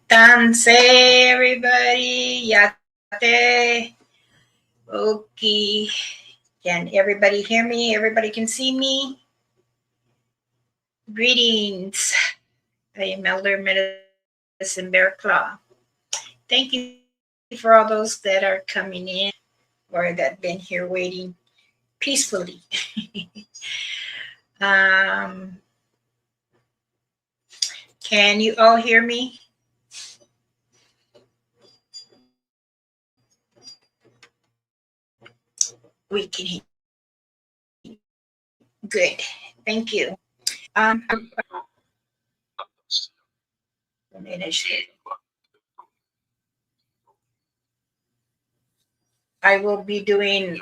TANSI, everybody. YAATEEH. Okay. Can everybody hear me? Everybody can see me? Greetings. I am Elder Medicine Bear Claw. Thank you for all those that are coming in or that been here waiting peacefully. um, can you all hear me? We can hear. Good. Thank you. I will be doing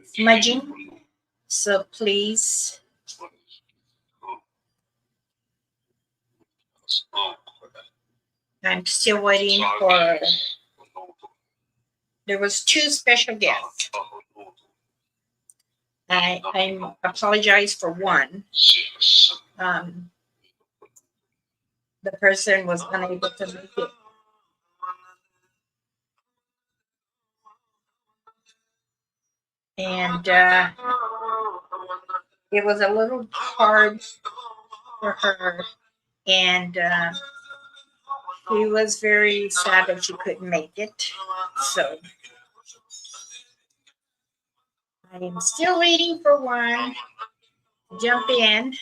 smudging. So please, I'm still waiting for. There was two special guests. I apologize for one. Um, the person was unable to make it. And it was a little hard for her. And she was very sad that she couldn't make it. So I am still waiting for one to jump in.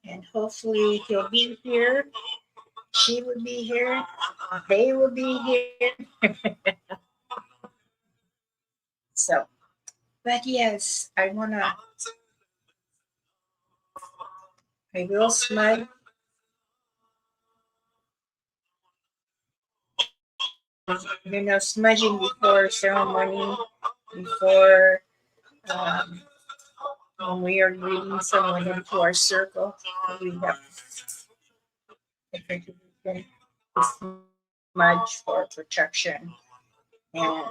And hopefully he'll be here. She will be here. They will be here. So, but yes, I will smudge. Smudging before ceremony, before when we are leading someone into our circle, we have to smudge for protection and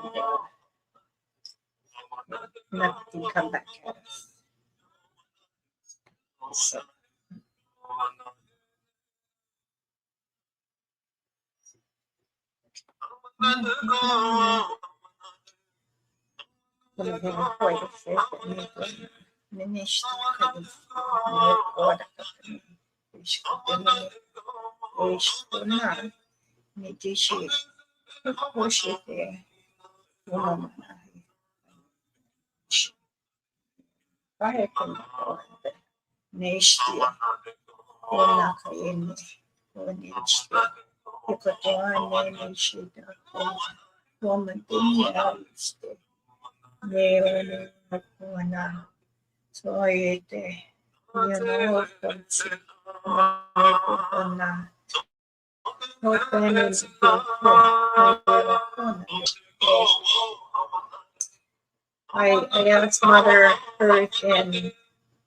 nothing come back at us. So. Neste, ona kayene, oneste, ikotoane neste, woman neste, neone nakona, soete, yano konsi, nekona, okone I asked Mother Earth and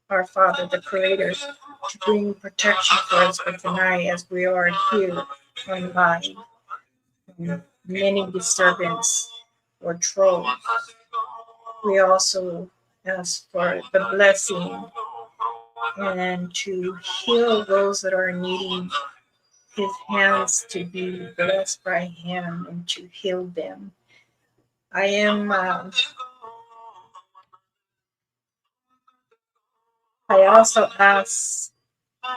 our Father, the Creator, to bring protection for us for tonight as we are here online. Many disturbance or trolls. We also ask for the blessing and to heal those that are needing His hands to be blessed by Him and to heal them. I am. I also asked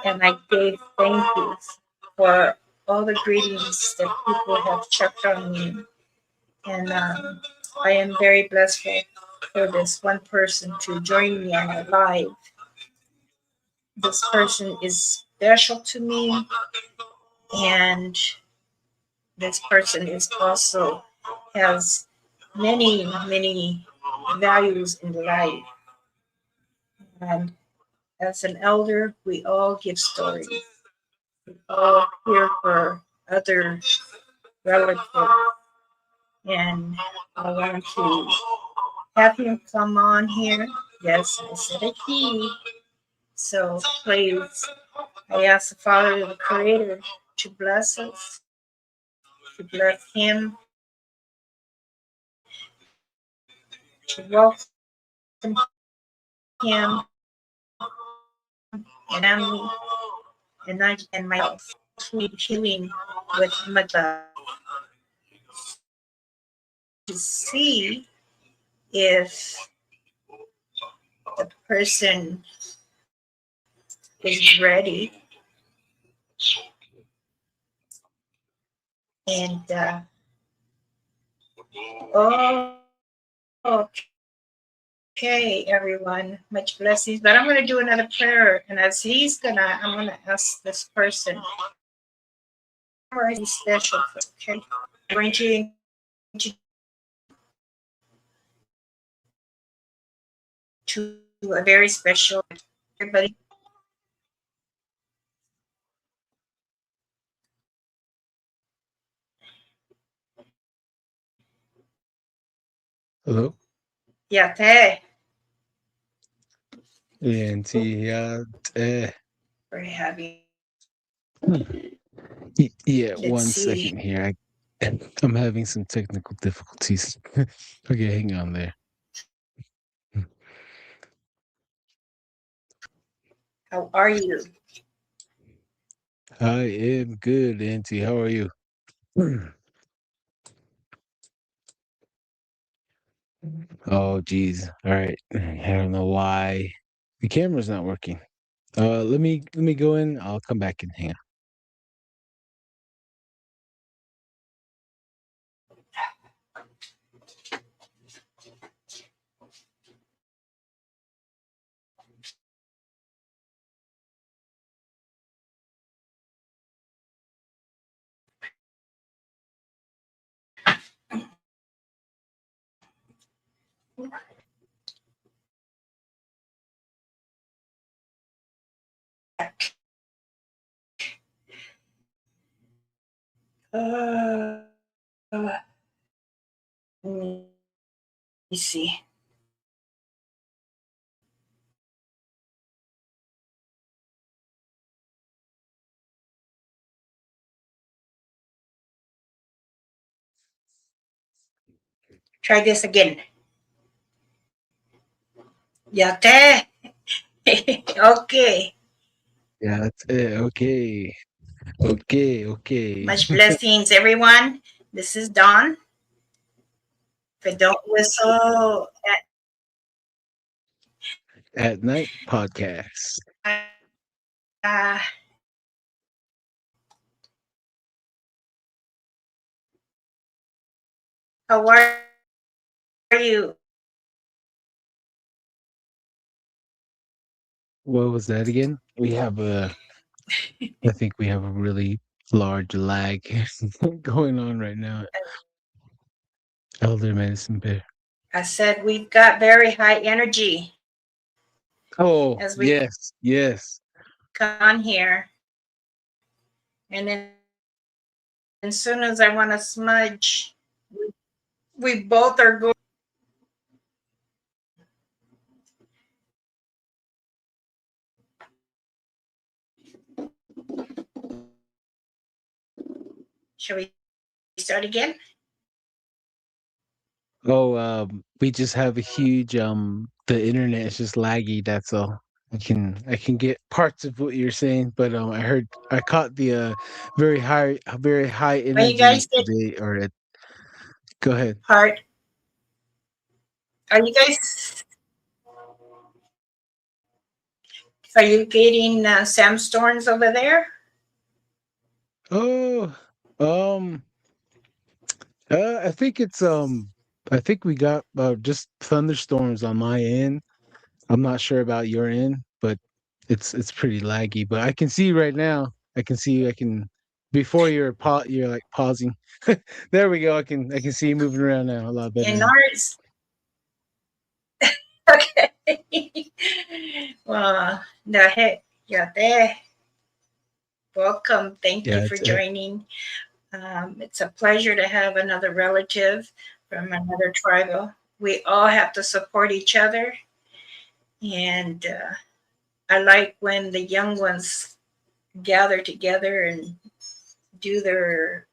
and I gave thank yous for all the greetings that people have checked on me. And I am very blessed for this one person to join me on my live. This person is special to me, and this person is also has many values in life. And as an elder, we all give stories. We all hear for other relatives. And I want to have him come on here. Yes, I said a he. So please, I ask the Father, the Creator, to bless us, to bless him, to welcome him and family and myself healing with much love to see if the person is ready and okay, everyone, much blessings. But I'm going to do another prayer, and as I'm going to ask this person, or is he special? Okay, I'm going to to a very special everybody. Hello? Yate. YAATEEH. We're having, Hmm. Yeah, let's one see, second here. I'm having some technical difficulties. Okay, hang on there. Hmm. how are you? I am good, Auntie. How are you? Oh, geez. All right. I don't know why the camera's not working. Let me go in. I'll come back and hang on. Uh, let me see. Try this again. Yate. Okay. Yeah, that's it. Okay. Okay. Okay. Much blessings, everyone. This is Dawn. If I don't whistle At Night podcast. uh, how are you? What was that again? I think we have a really large lag going on right now. Elder Medicine Bear. I said we've got very high energy Oh, as we yes, yes. come on here. And then as soon as I want to smudge, we both are going. Shall we start again? Oh, we just have a huge the internet is just laggy, that's all. I can get parts of what you're saying, but I caught the very high When you energy guys get today or go ahead. part, are you guys are you getting sandstorms over there? Oh, um I think I think we got just thunderstorms on my end. I'm not sure about your end, but it's pretty laggy. But I can see right now. I can see. I can before you're like pausing. There we go. I can see you moving around now a lot better In now. ours, okay. Well, the heck, yeah, there. Welcome. Thank you Yeah, for joining. It's a pleasure to have another relative from another tribe. We all have to support each other, and I like when the young ones gather together and do their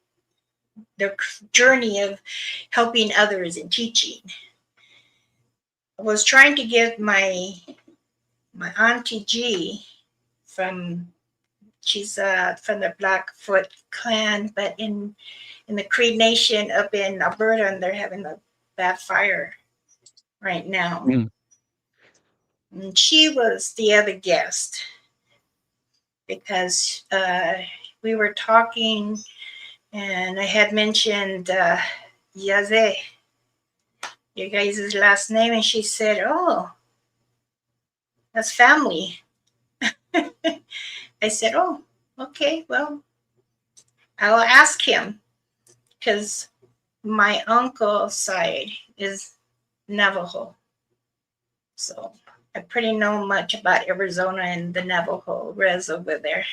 journey of helping others and teaching. I was trying to get my auntie G from She's from the Blackfoot clan, but in the Cree Nation up in Alberta, and they're having a bad fire right now. Mm. And she was the other guest because we were talking, and I had mentioned Yaze, your guys' last name, and she said, "Oh, that's family." I said, "Oh, okay, well, I'll ask him because my uncle's side is Navajo, so I pretty know much about Arizona and the Navajo res over there."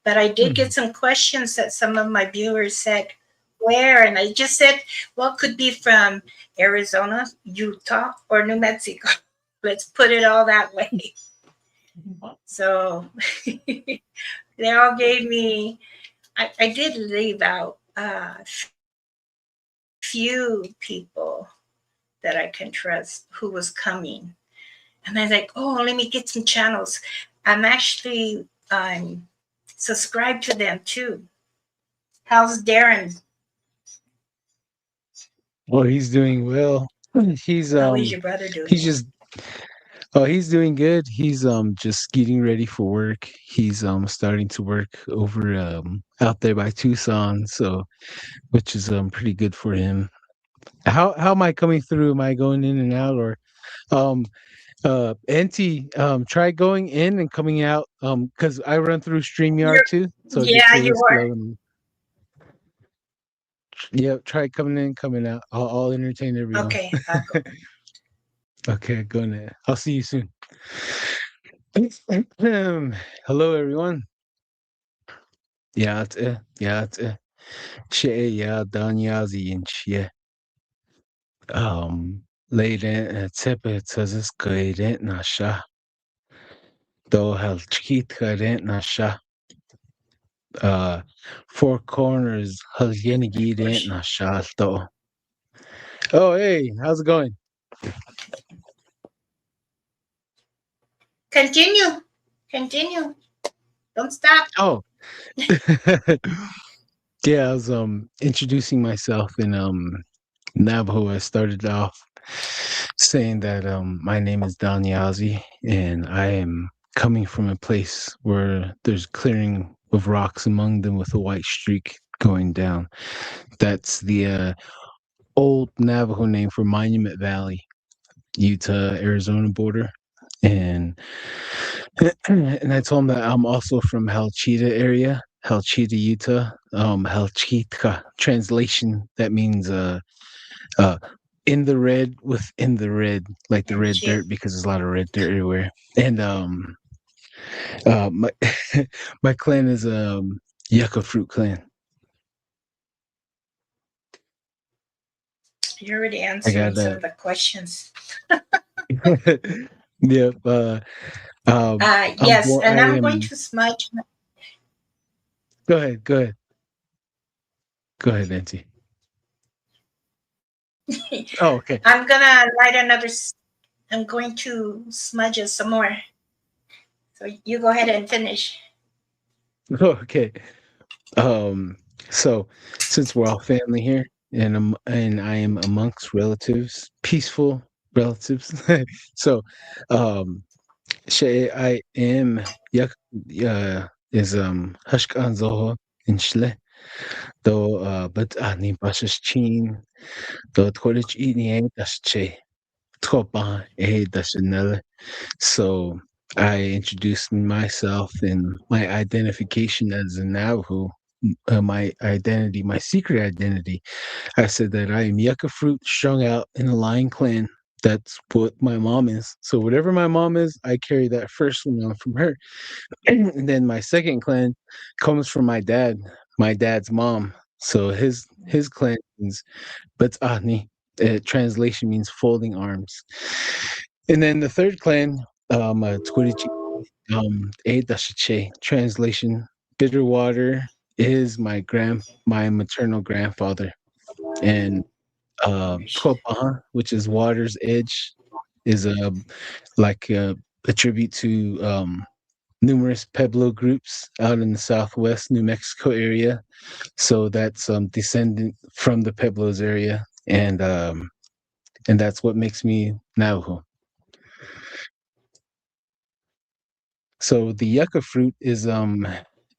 But I did get Mm. some questions that some of my viewers said, "Where?" And I just said, "Well, it could be from Arizona, Utah, or New Mexico." Let's put it all that way. So they all gave me, I did leave out a few people that I can trust who was coming. And I was like, "Oh, let me get some channels." I'm actually subscribed to them too. How's Darren? Well, he's doing well. He's How is your brother he's doing? just oh, he's doing good. He's just getting ready for work. He's starting to work over out there by Tucson, so which is pretty good for him. How am I coming through? Am I going in and out, or um NT, try going in and coming out, because I run through StreamYard You're, too, so it gets yeah, a you little are. slow. And yeah, try coming in, coming out. I'll entertain everyone. Okay, I'll go. Okay, going in. I'll see you soon. Hello, everyone. YAATEEH, YAATEEH. شيء دانيازي شيء ليلة تسبة تزس قيرين ناشا do hal chikit قيرين ناشا uh four corners hal Of yenigireen course. nasha do. Oh, hey, how's it going? Continue. Continue. Don't stop. Oh. Yeah, I was introducing myself in Navajo. I started off saying that my name is Danyazi, and I am coming from a place where there's clearing of rocks among them with a white streak going down. That's the old Navajo name for Monument Valley, Utah, Arizona border. And and I told him that I'm also from Halchita area, Halchita, Utah. Halchita translation, that means uh in the red, within the red, like the And red shit. dirt, because there's a lot of red dirt everywhere. And my my clan is yucca fruit clan. You're already I answering got some that. of the questions. Yep. I'm Yes, born. and I I'm going am. to smudge. Go ahead. Go ahead. Go ahead, Nancy. Oh, okay. I'm gonna light another. I'm going to smudge it some more. So you go ahead and finish. Oh, okay. Um. So, since we're all family here, and I am amongst relatives, peaceful relatives. So, um, I am yak is Hashkan Zoho in Shle. Do but ani pasas chin do college ini das che tropa das nel. So I introduced myself and my identification as a Navajo, my identity, my secret identity. I said that I am yucca fruit strung out in a lion clan. That's what my mom is. So whatever my mom is, I carry that first one on from her. And then my second clan comes from my dad's mom. So his clan means Betani. Translation means folding arms. And then the third clan, Twirichi, Edashiche. Translation: bitter water is my maternal grandfather. And Twapaha, which is water's edge, is a like a tribute to numerous Pueblo groups out in the southwest New Mexico area. So that's descendant from the Pueblos area, and that's what makes me Navajo. So the yucca fruit is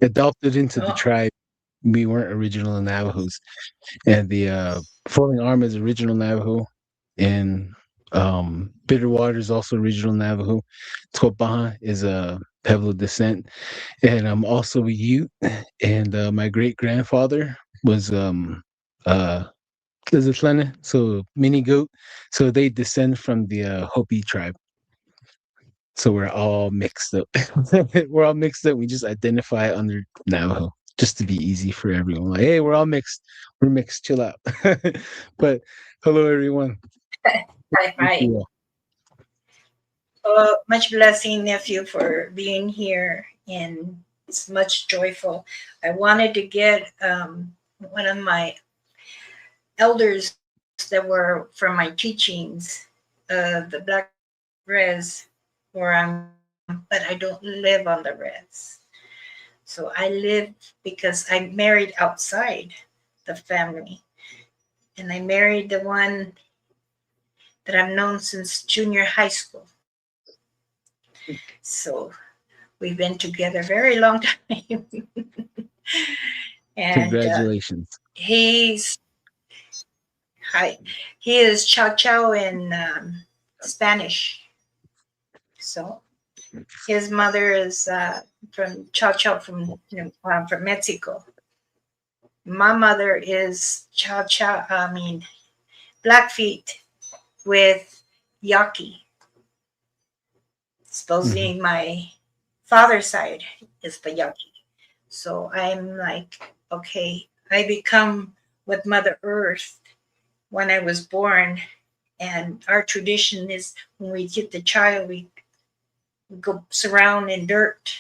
adopted into the Oh, tribe. We weren't original Navajos, and the Falling Arm is original Navajo, and Bitterwater is also original Navajo. Topaha is a Pueblo descent, and I'm also a Ute. And my great grandfather was uh Atlanta, so mini goat. So they descend from the Hopi tribe. So we're all mixed up. We're all mixed up. We just identify under Navajo just to be easy for everyone. Like, hey, we're all mixed. We're mixed. Chill out. But hello, everyone. hi, hi. Much blessing, nephew, for being here, and it's much joyful. I wanted to get one of my elders that were from my teachings, the Black Res, where I'm from, but I don't live on the res. So I live because I married outside the family, and I married the one that I've known since junior high school. So we've been together very long time. And Congratulations. he's hi, he is Chow Chow in Spanish. So his mother is from Chow Chow from Mexico. My mother is Chow Chow. I mean Blackfeet with Yaqui. Mhm. Supposedly my father's side is the Yaqui. So I'm like, okay, I become with Mother Earth when I was born. And our tradition is when we get the child, we go surround in dirt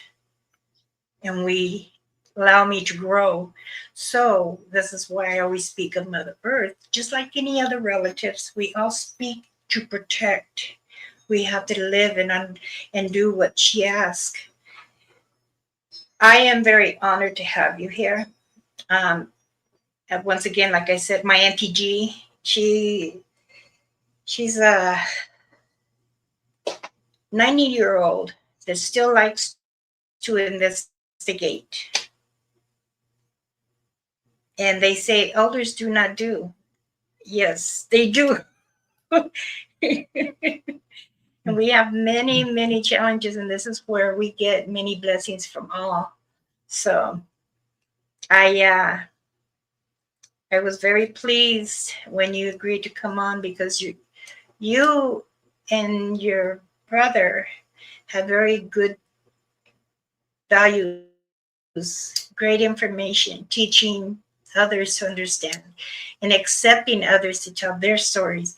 and we allow me to grow. So this is why I always speak of Mother Earth. Just like any other relatives, we all speak to protect. We have to live and do what she asks. I am very honored to have you here. Um, Once again, like I said, my Auntie G, she's a 90-year-old that still likes to investigate. And they say elders do not do. Yes, they do. And we have many, many challenges, and this is where we get many blessings from all. So I I was very pleased when you agreed to come on because you and your brother have very good values, great information, teaching others to understand, and accepting others to tell their stories,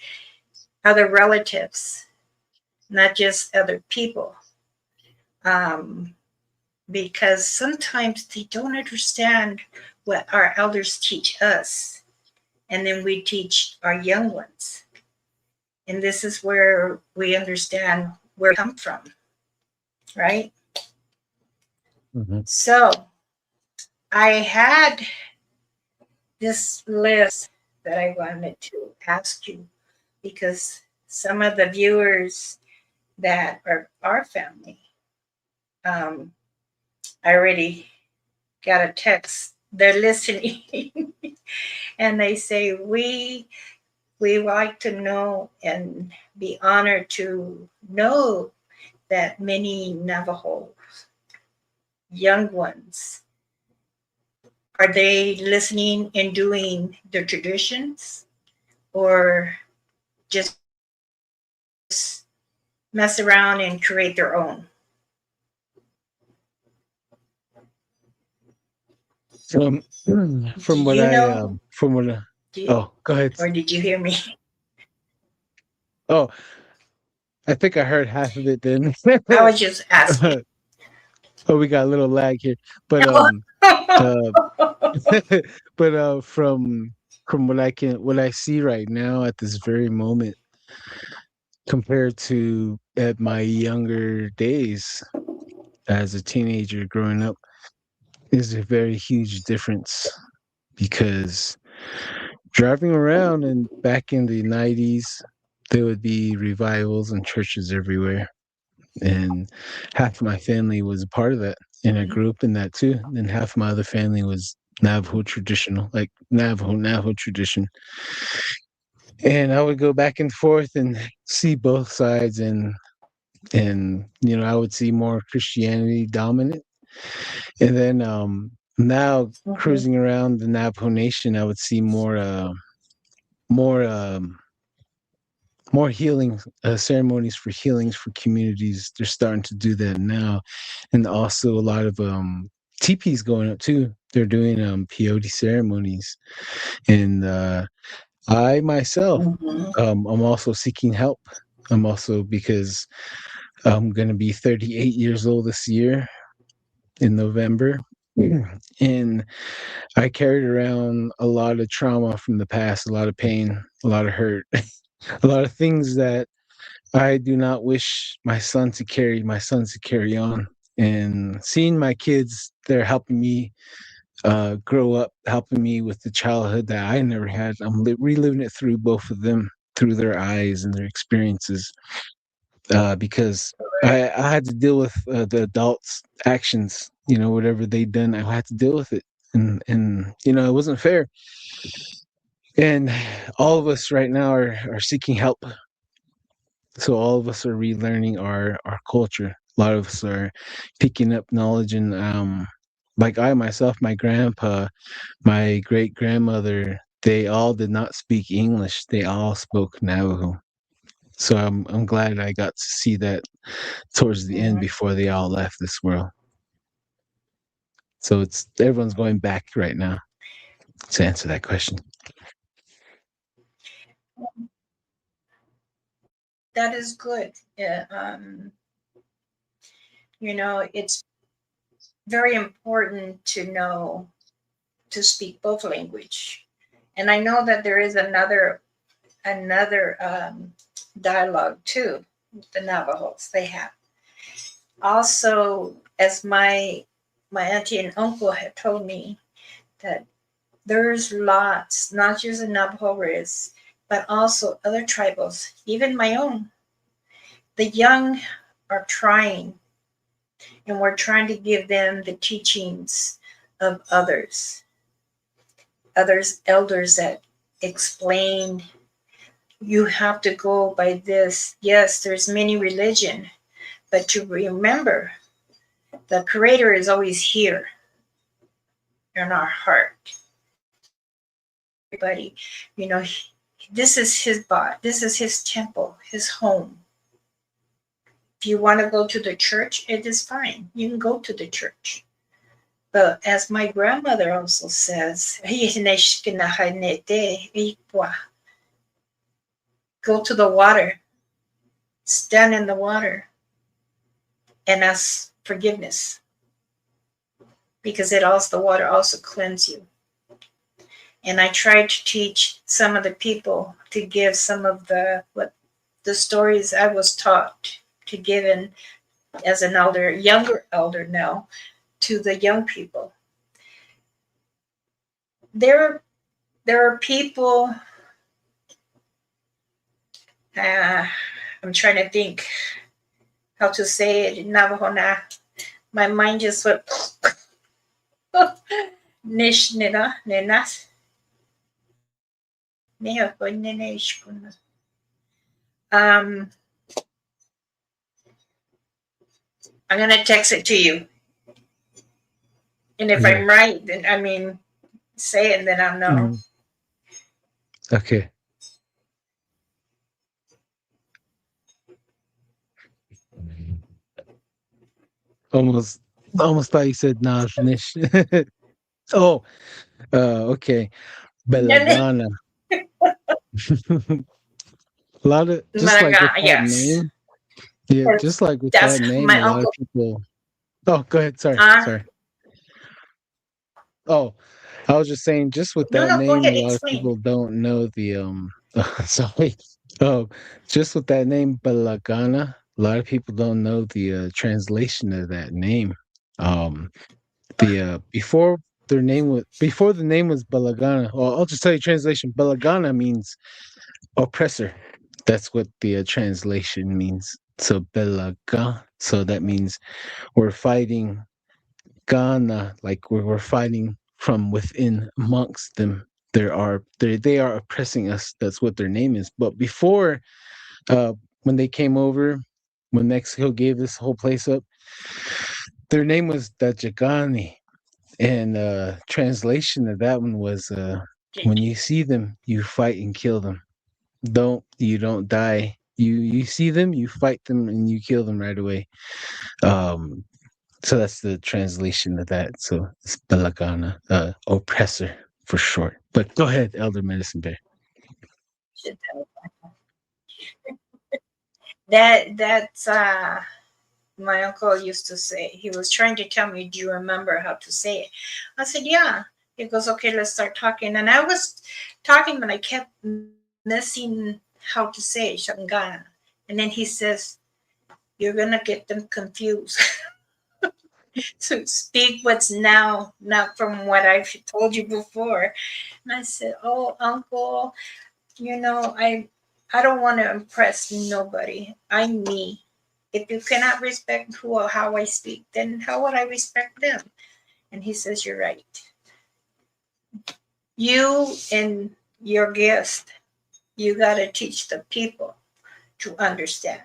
other relatives, not just other people. Um, because sometimes they don't understand what our elders teach us, and then we teach our young ones. And this is where we understand where we come from, right? Mhm. So I had this list that I wanted to ask you because some of the viewers that are our family, um, I already got a text. They're listening, and they say we like to know and be honored to know that many Navajo young ones are they listening and doing their traditions or just mess around and create their own. Um, Do you know? from what Do you, oh, go ahead. or did you hear me? Oh, I think I heard half of it then. I was just asking. Oh, we got a little lag here, but uh, but from what I see right now at this very moment compared to at my younger days, as a teenager growing up is a very huge difference because driving around and back in the 90s, there would be revivals and churches everywhere. And half of my family was a part of that. And I grew up in that too. And half of my other family was Navajo traditional, like Navajo tradition. And I would go back and forth and see both sides and I would see more Christianity dominant. And then now Mm-hmm. cruising around the Navajo Nation, I would see more more healing ceremonies for healings for communities. They're starting to do that now, and also a lot of teepees going up too. They're doing peyote ceremonies, and I myself, Mm-hmm. I'm also seeking help. I'm also because I'm going to be 38 years old this year in November. And I carried around a lot of trauma from the past, a lot of pain, a lot of hurt, a lot of things that I do not wish my sons to carry on. And seeing my kids, they're helping me grow up, helping me with the childhood that I never had. I'm reliving it through both of them, through their eyes and their experiences, because Right. I had to deal with the adults' actions. Whatever they done, I had to deal with it, and it wasn't fair. And all of us right now are seeking help. So all of us are relearning our culture. A lot of us are picking up knowledge and like I myself, my grandpa, my great grandmother, they all did not speak English. They all spoke Navajo. So I'm glad I got to see that towards the end Mm-hmm. before they all left this world. So it's everyone's going back right now to answer that question. That is good. It's very important to know to speak both language. And I know that there is another dialogue too. The Navajos they have also, as my auntie and uncle had told me that there's lots, not just the Navajo race, but also other tribals, even my own. The young are trying, and we're trying to give them the teachings of others elders that explain you have to go by this. Yes, there's many religion, but to remember the creator is always here in our heart. Everybody, this is his body, this is his temple, his home. If you want to go to the church, it is fine. You can go to the church. But as my grandmother also says, go to the water, stand in the water, and ask forgiveness because the water also cleanses you. And I tried to teach some of the people to give some of the stories I was taught to give in as an elder, younger elder now, to the young people. There, there are people. Uh, I'm trying to think how to say it in Navajo now. My mind just went. Nish nina ninas. Um, I'm gonna text it to you, and if Yeah. I'm right, then I mean, say it, then I'll know. Mhm. Okay. Almost, almost thought you said Najnish. Oh, okay. Belagana. A lot of just like with that Yes, name, yeah, just like with that's that name, my a lot of uncle. people. Oh, go ahead. Sorry, Uh, sorry. Oh, I was just saying, just with no, that no, go name, a ahead, lot of explain. people don't know the. Sorry. Oh, just with that name, Balagana. a lot of people don't know the translation of that name. Um, before before the name was Balagana. Well, I'll just tell you translation. Balagana means oppressor. That's what the translation means. So Belaga. So that means we're fighting Ghana, like we're fighting from within amongst them. They are oppressing us. That's what their name is. But before, uh, when they came over, when Mexico gave this whole place up, their name was Dajagani, and translation of that one was when you see them, you fight and kill them. Don't die. You see them, you fight them, and you kill them right away. Um, So that's the translation of that. So it's Belagana, oppressor for short. But go ahead, Elder Medicine Bear. Should tell that's my uncle used to say. He was trying to tell me, do you remember how to say it? I said, yeah. He goes, okay, let's start talking. And I was talking, but I kept missing how to say it, Shangana. And then he says, you're going to get them confused. So speak what's now, not from what I've told you before. And I said, oh, uncle, I don't want to impress nobody. I'm me. If you cannot respect who or how I speak, then how would I respect them? And he says, you're right. You and your guest, you got to teach the people to understand,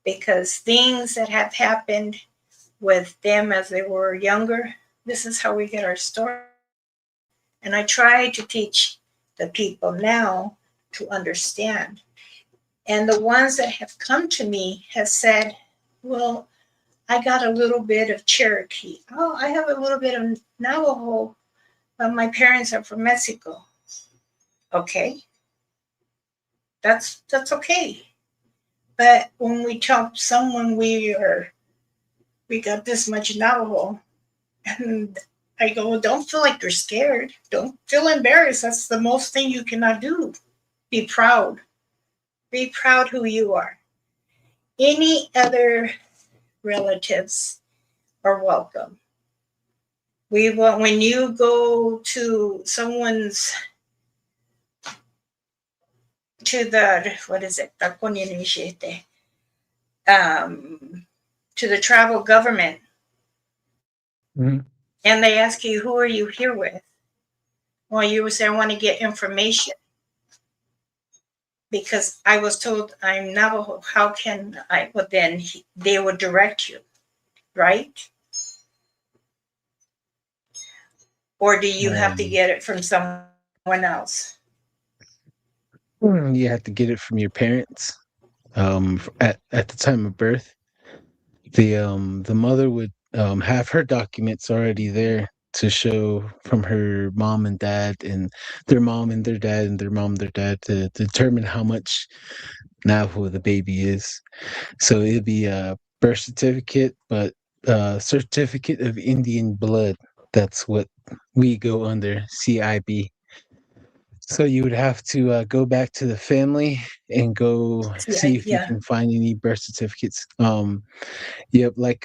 because things that have happened with them as they were younger, this is how we get our stories. And I try to teach the people now to understand. And the ones that have come to me have said, well, I got a little bit of Cherokee. Oh, I have a little bit of Navajo, but my parents are from Mexico. Okay, that's okay. But when we tell someone we got this much Navajo, and I go, well, don't feel like you're scared. Don't feel embarrassed. That's the most thing you cannot do. Be proud. Be proud who you are. Any other relatives are welcome. We want when you go to someone's to the what is it? Um, to the tribal government, Mhm. and they ask you, who are you here with? Well, you would say, I want to get information because I was told I'm Navajo. How can I? Well, then they would direct you, right? Or do you have to Um, get it from someone else? you have to get it from your parents. At the time of birth, the mother would have her documents already there to show from her mom and dad, and their mom and their dad, and their mom and their dad, to determine how much Navajo the baby is. So it'd be a birth certificate, but certificate of Indian blood. That's what we go under, CIB. So you would have to go back to the family and go Yeah, see if you yeah. can find any birth certificates. Yep, like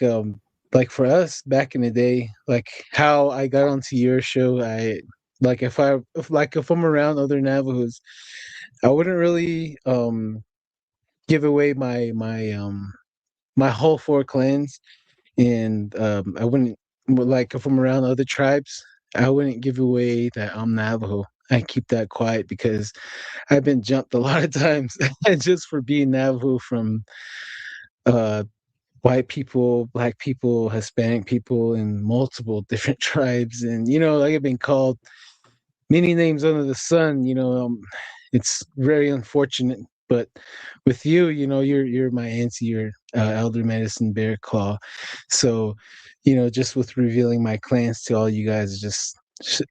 for us back in the day, like how I got onto your show, I like if I'm around other Navajos, I wouldn't really give away my whole four clans, and I wouldn't like if I'm around other tribes, I wouldn't give away that I'm Navajo. I keep that quiet because I've been jumped a lot of times just for being Navajo from uh, white people, black people, Hispanic people, and multiple different tribes. And like I've been called many names under the sun. It's very unfortunate, but with you, you're my auntie, you're elder medicine bear claw. So, just with revealing my clans to all you guys, just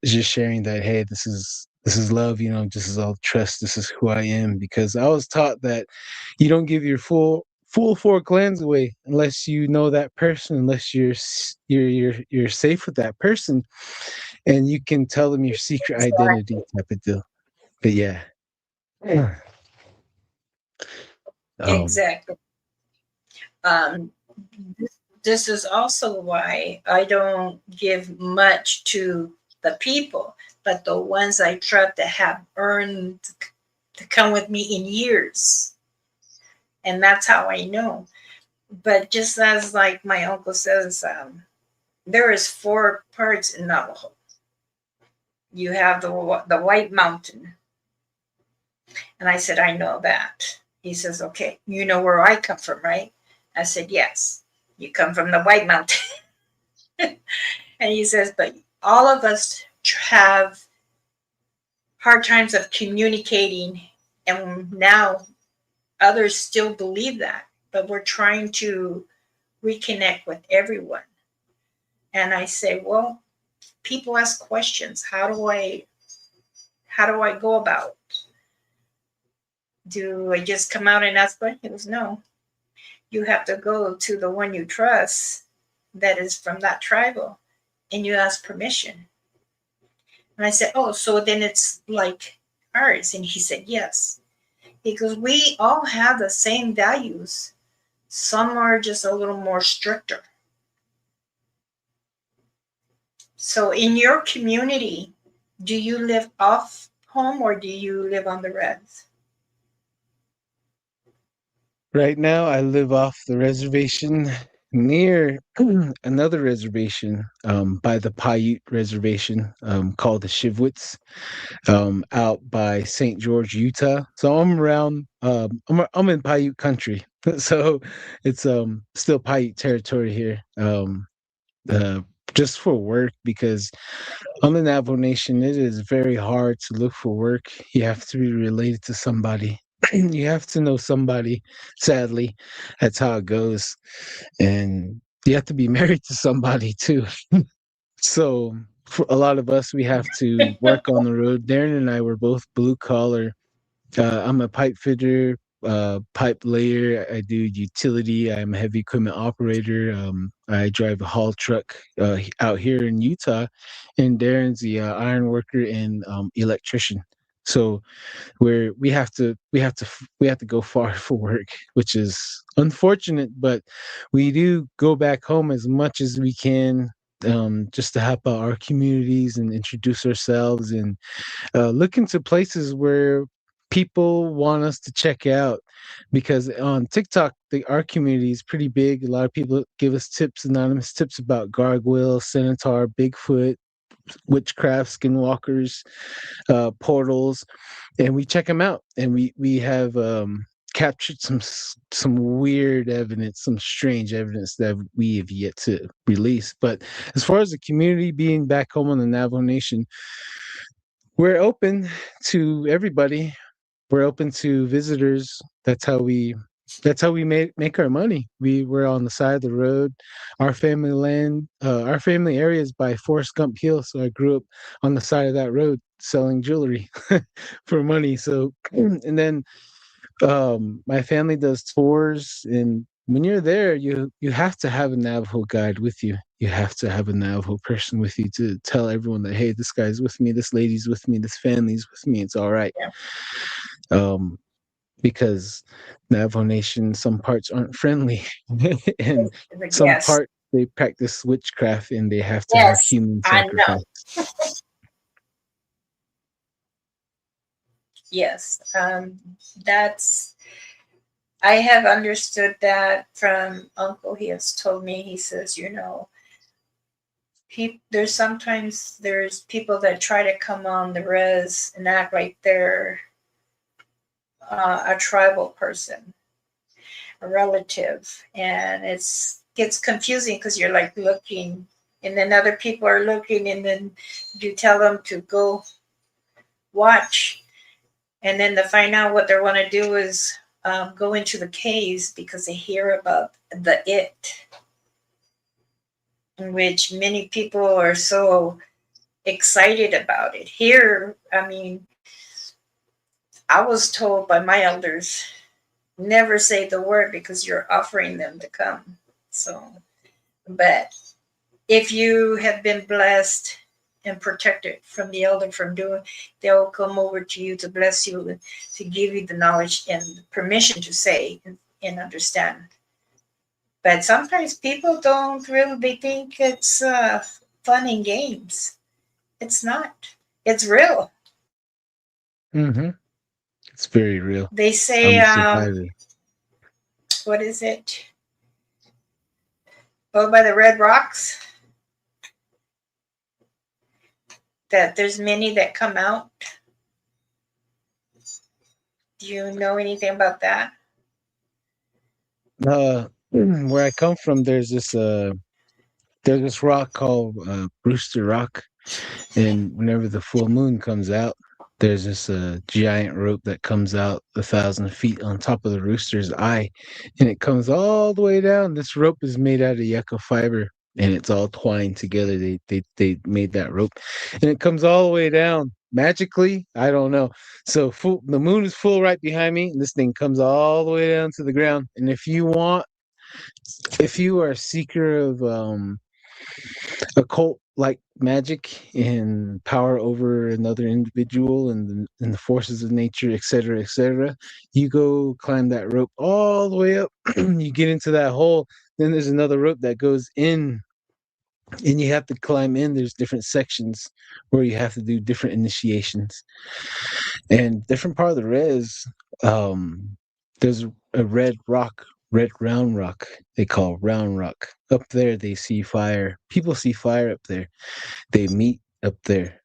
sharing that, hey, this is love. This is all trust. This is who I am, because I was taught that you don't give your full four clans away unless you know that person, unless you're safe with that person, and you can tell them your secret identity Exactly. type of deal. But yeah. Yeah. um Exactly. Um, this is also why I don't give much to the people, but the ones I trust that have earned to come with me in years. And that's how I know. But just as like my uncle says, there is four parts in Navajo. You have the White Mountain, and I said I know that. He says, okay, you know where I come from, right? I said yes. You come from the White Mountain, and he says, but all of us have hard times of communicating, and now others still believe that, but we're trying to reconnect with everyone. And I say, well, people ask questions. How do I go about? Do I just come out and ask questions? No. You have to go to the one you trust that is from that tribal and you ask permission. And I said, oh, so then it's like ours. And he said, yes. Because we all have the same values. Some are just a little more stricter. So in your community, do you live off home or do you live on the res? Right now, I live off the reservation near another reservation by the Paiute Reservation called the Shivwits out by St. George, Utah. So I'm around. I'm in Paiute country, so it's still Paiute territory here. Uh, just for work because on the Navajo Nation, it is very hard to look for work. You have to be related to somebody. You have to know somebody. Sadly, that's how it goes, and you have to be married to somebody too. So for a lot of us, we have to work on the road. Darren and I were both blue collar. I'm a pipe fitter, pipe layer. I do utility. I'm a heavy equipment operator. I drive a haul truck out here in Utah, and Darren's the iron worker and electrician. So we have to go far for work, which is unfortunate, but we do go back home as much as we can. Just to help out our communities and introduce ourselves and look into places where people want us to check out because on TikTok, our community is pretty big. A lot of people give us tips, anonymous tips about gargoyles, centaur, Bigfoot, witchcraft, skinwalkers, portals, and we check them out. And we have captured some weird evidence, some strange evidence that we have yet to release. But as far as the community being back home on the Navajo Nation, we're open to everybody. We're open to visitors. That's how we make our money. We're on the side of the road. Our family land, our family area is by Forrest Gump Hill. So I grew up on the side of that road selling jewelry for money. So and then my family does tours, and when you're there, you have to have a Navajo guide with you. You have to have a Navajo person with you to tell everyone that, hey, this guy's with me, this lady's with me, this family's with me. It's all right. Yeah. Um, because Navajo Nation, some parts aren't friendly, and some Yes. part they practice witchcraft, and they have to have Yes. human I know. sacrifice. Yes. That's I have understood that from Uncle. He has told me. He says, there's people that try to come on the res and act like they're a tribal person, a relative, and it's gets confusing because you're like looking, and then other people are looking, and then you tell them to go watch, and then to find out what they want to do is go into the caves because they hear about the it, in which many people are so excited about it. Here, I mean, I was told by my elders, never say the word because you're offering them to come. So, but if you have been blessed and protected from the elder from doing, they'll come over to you to bless you, to give you the knowledge and permission to say and understand. But sometimes people don't really, they think it's fun and games. It's not. It's real. Mm-hmm. It's very real. They say, I'm a survivor. what is it? Oh, by the red rocks, that there's many that come out. Do you know anything about that? Where I come from, there's this rock called Brewster Rock, and whenever the full moon comes out, there's this giant rope that comes out 1,000 feet on top of the rooster's eye, and it comes all the way down. This rope is made out of yucca fiber, and it's all twined together. They made that rope, and it comes all the way down magically. I don't know. So the moon is full right behind me, and this thing comes all the way down to the ground. And if you are a seeker of occult like magic and power over another individual and the forces of nature, etc., you go climb that rope all the way up. You get into that hole, then there's another rope that goes in, and you have to climb in. There's different sections where you have to do different initiations, and different part of the res, there's a red round rock they call round rock. Up there they see fire. People see fire up there. They meet up there.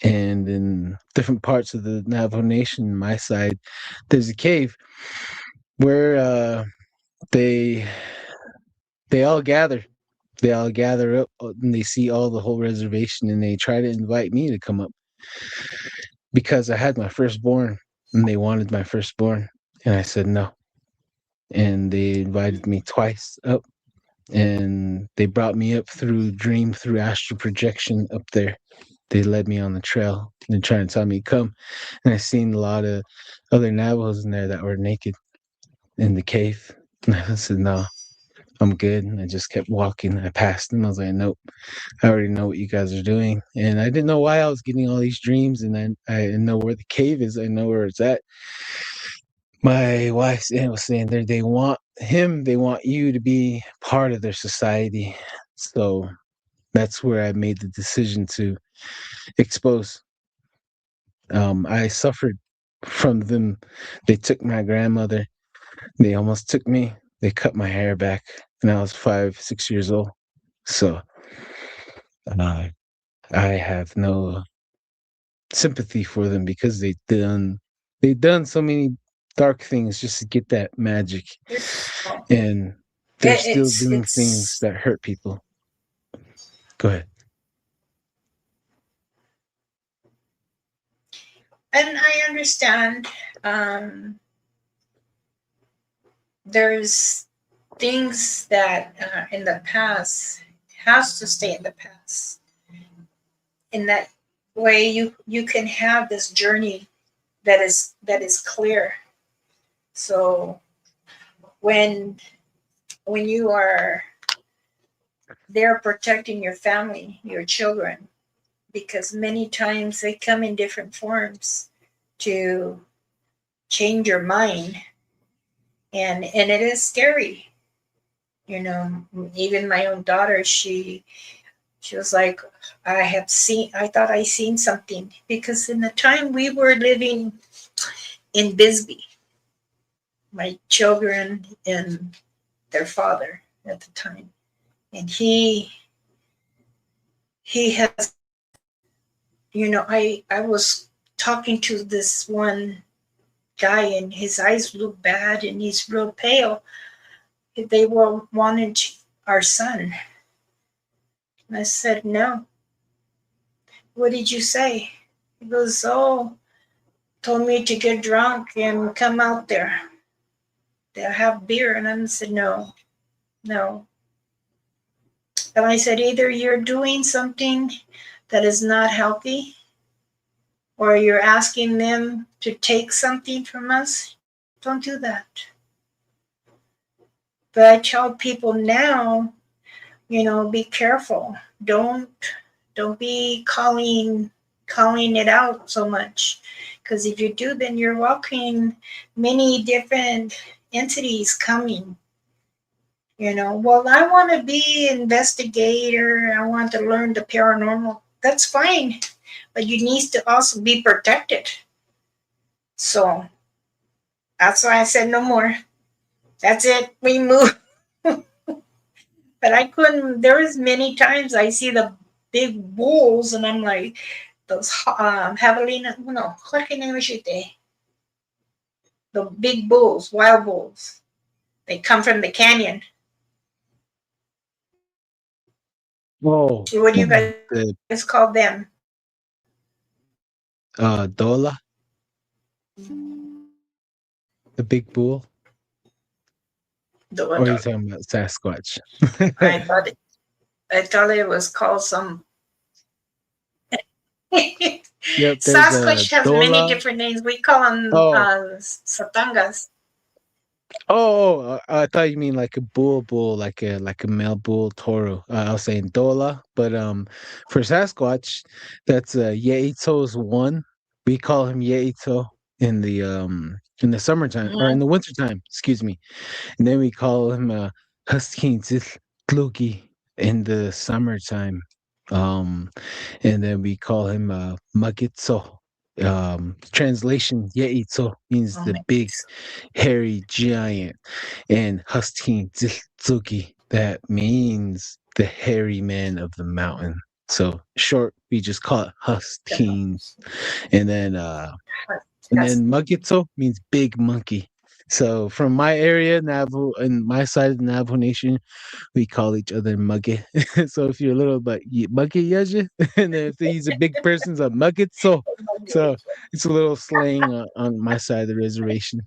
And in different parts of the Navajo Nation, my side, there's a cave where they they all gather. They all gather up and they see all the whole reservation, and they try to invite me to come up because I had my firstborn and they wanted my firstborn. And I said no. And they invited me twice up, and they brought me up through dream, through astral projection up there. They led me on the trail and trying to tell me to come. And I seen a lot of other Navajos in there that were naked in the cave. And I said, no, I'm good. And I just kept walking. I passed them. I was like, nope, I already know what you guys are doing. And I didn't know why I was getting all these dreams. And I know where the cave is. I know where it's at. My wife was saying they want him, they want you to be part of their society. So that's where I made the decision to expose. I suffered from them. They took my grandmother. They almost took me. They cut my hair back, and I was 5, 6 years old. So uh, I have no sympathy for them because they done so many dark things just to get that magic, Well, and they're still doing things it's that hurt people. Go ahead. and I understand. Um, there's things that in the past has to stay in the past. In that way, you can have this journey that is clear. So when when you are there protecting your family, your children, because many times they come in different forms to change your mind, and it is scary. You know, even my own daughter, she was like, I thought I seen something, because in the time we were living in Bisbee, my children and their father at the time, and he has, I was talking to this one guy, and his eyes look bad and he's real pale. They were wanting our son. And I said, no. What did you say? He goes, oh, told me to get drunk and come out there. They'll have beer. And I said, no, no. And I said, either you're doing something that is not healthy, or you're asking them to take something from us. Don't do that. But I tell people now, be careful. Don't be calling it out so much, because if you do, then you're welcoming many different entities coming. Well, I want to be investigator. I want to learn the paranormal. That's fine, but you need to also be protected. So that's why I said no more. That's it. We move. But I couldn't. There was many times I see the big bulls, and I'm like, those javelina. No, ¿cuál que name is it? The big bulls, wild bulls. They come from the canyon. Oh, What do you guys call the them? Dola, the big bull, The, or are you the, talking about Sasquatch? I thought it, I thought it was called some. Yep, there's a Sasquatch has many Dola. different names. We call them Oh, satangas. I thought you mean like a bull, like a male bull toro. I was saying Dola, but for Sasquatch, that's Yeito's one. We call him Yeito in the summertime or in Mhm. the wintertime, excuse me. And then we call him Husky Tluki in the summertime. Um, and then we call him Magitso. Translation Yeito means Oh the my big goodness. hairy giant, and Husky Tluki that means the hairy man of the mountain. So short, we just call it Husky, and then Has Magito means big monkey. So from my area, Navajo, and my side of the Navajo Nation, we call each other Mugge. So if you're a little but Mugge Yaja, and then if he's a big person, it's a Muggetso. So it's a little slang on my side of the reservation.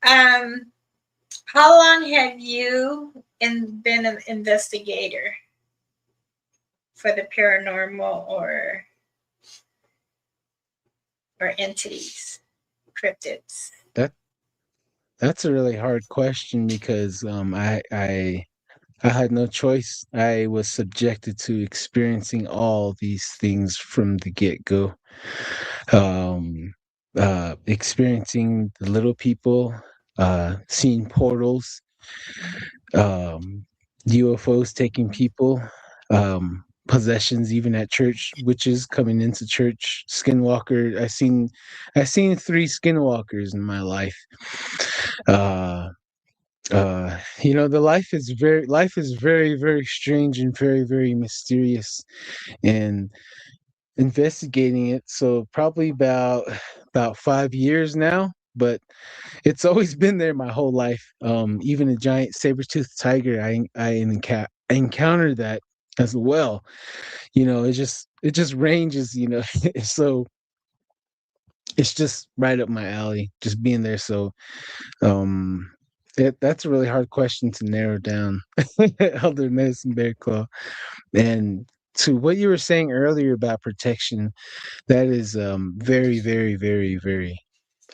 um, how long have you been an investigator for the paranormal or entities, cryptids? That that's a really hard question because I had no choice. I was subjected to experiencing all these things from the get go. Um, Experiencing the little people, seeing portals, um, UFOs taking people, possessions even at church, witches coming into church, skinwalker. I seen three skinwalkers in my life. Uh, the life is very very strange and very very mysterious, and investigating it. So probably about 5 years now, but it's always been there my whole life. Even a giant saber-toothed tiger, I encountered that as well. It just ranges. So it's just right up my alley, just being there. So um, that's a really hard question to narrow down. Elder Medicine Bear Claw, and to what you were saying earlier about protection, that is very, very, very, very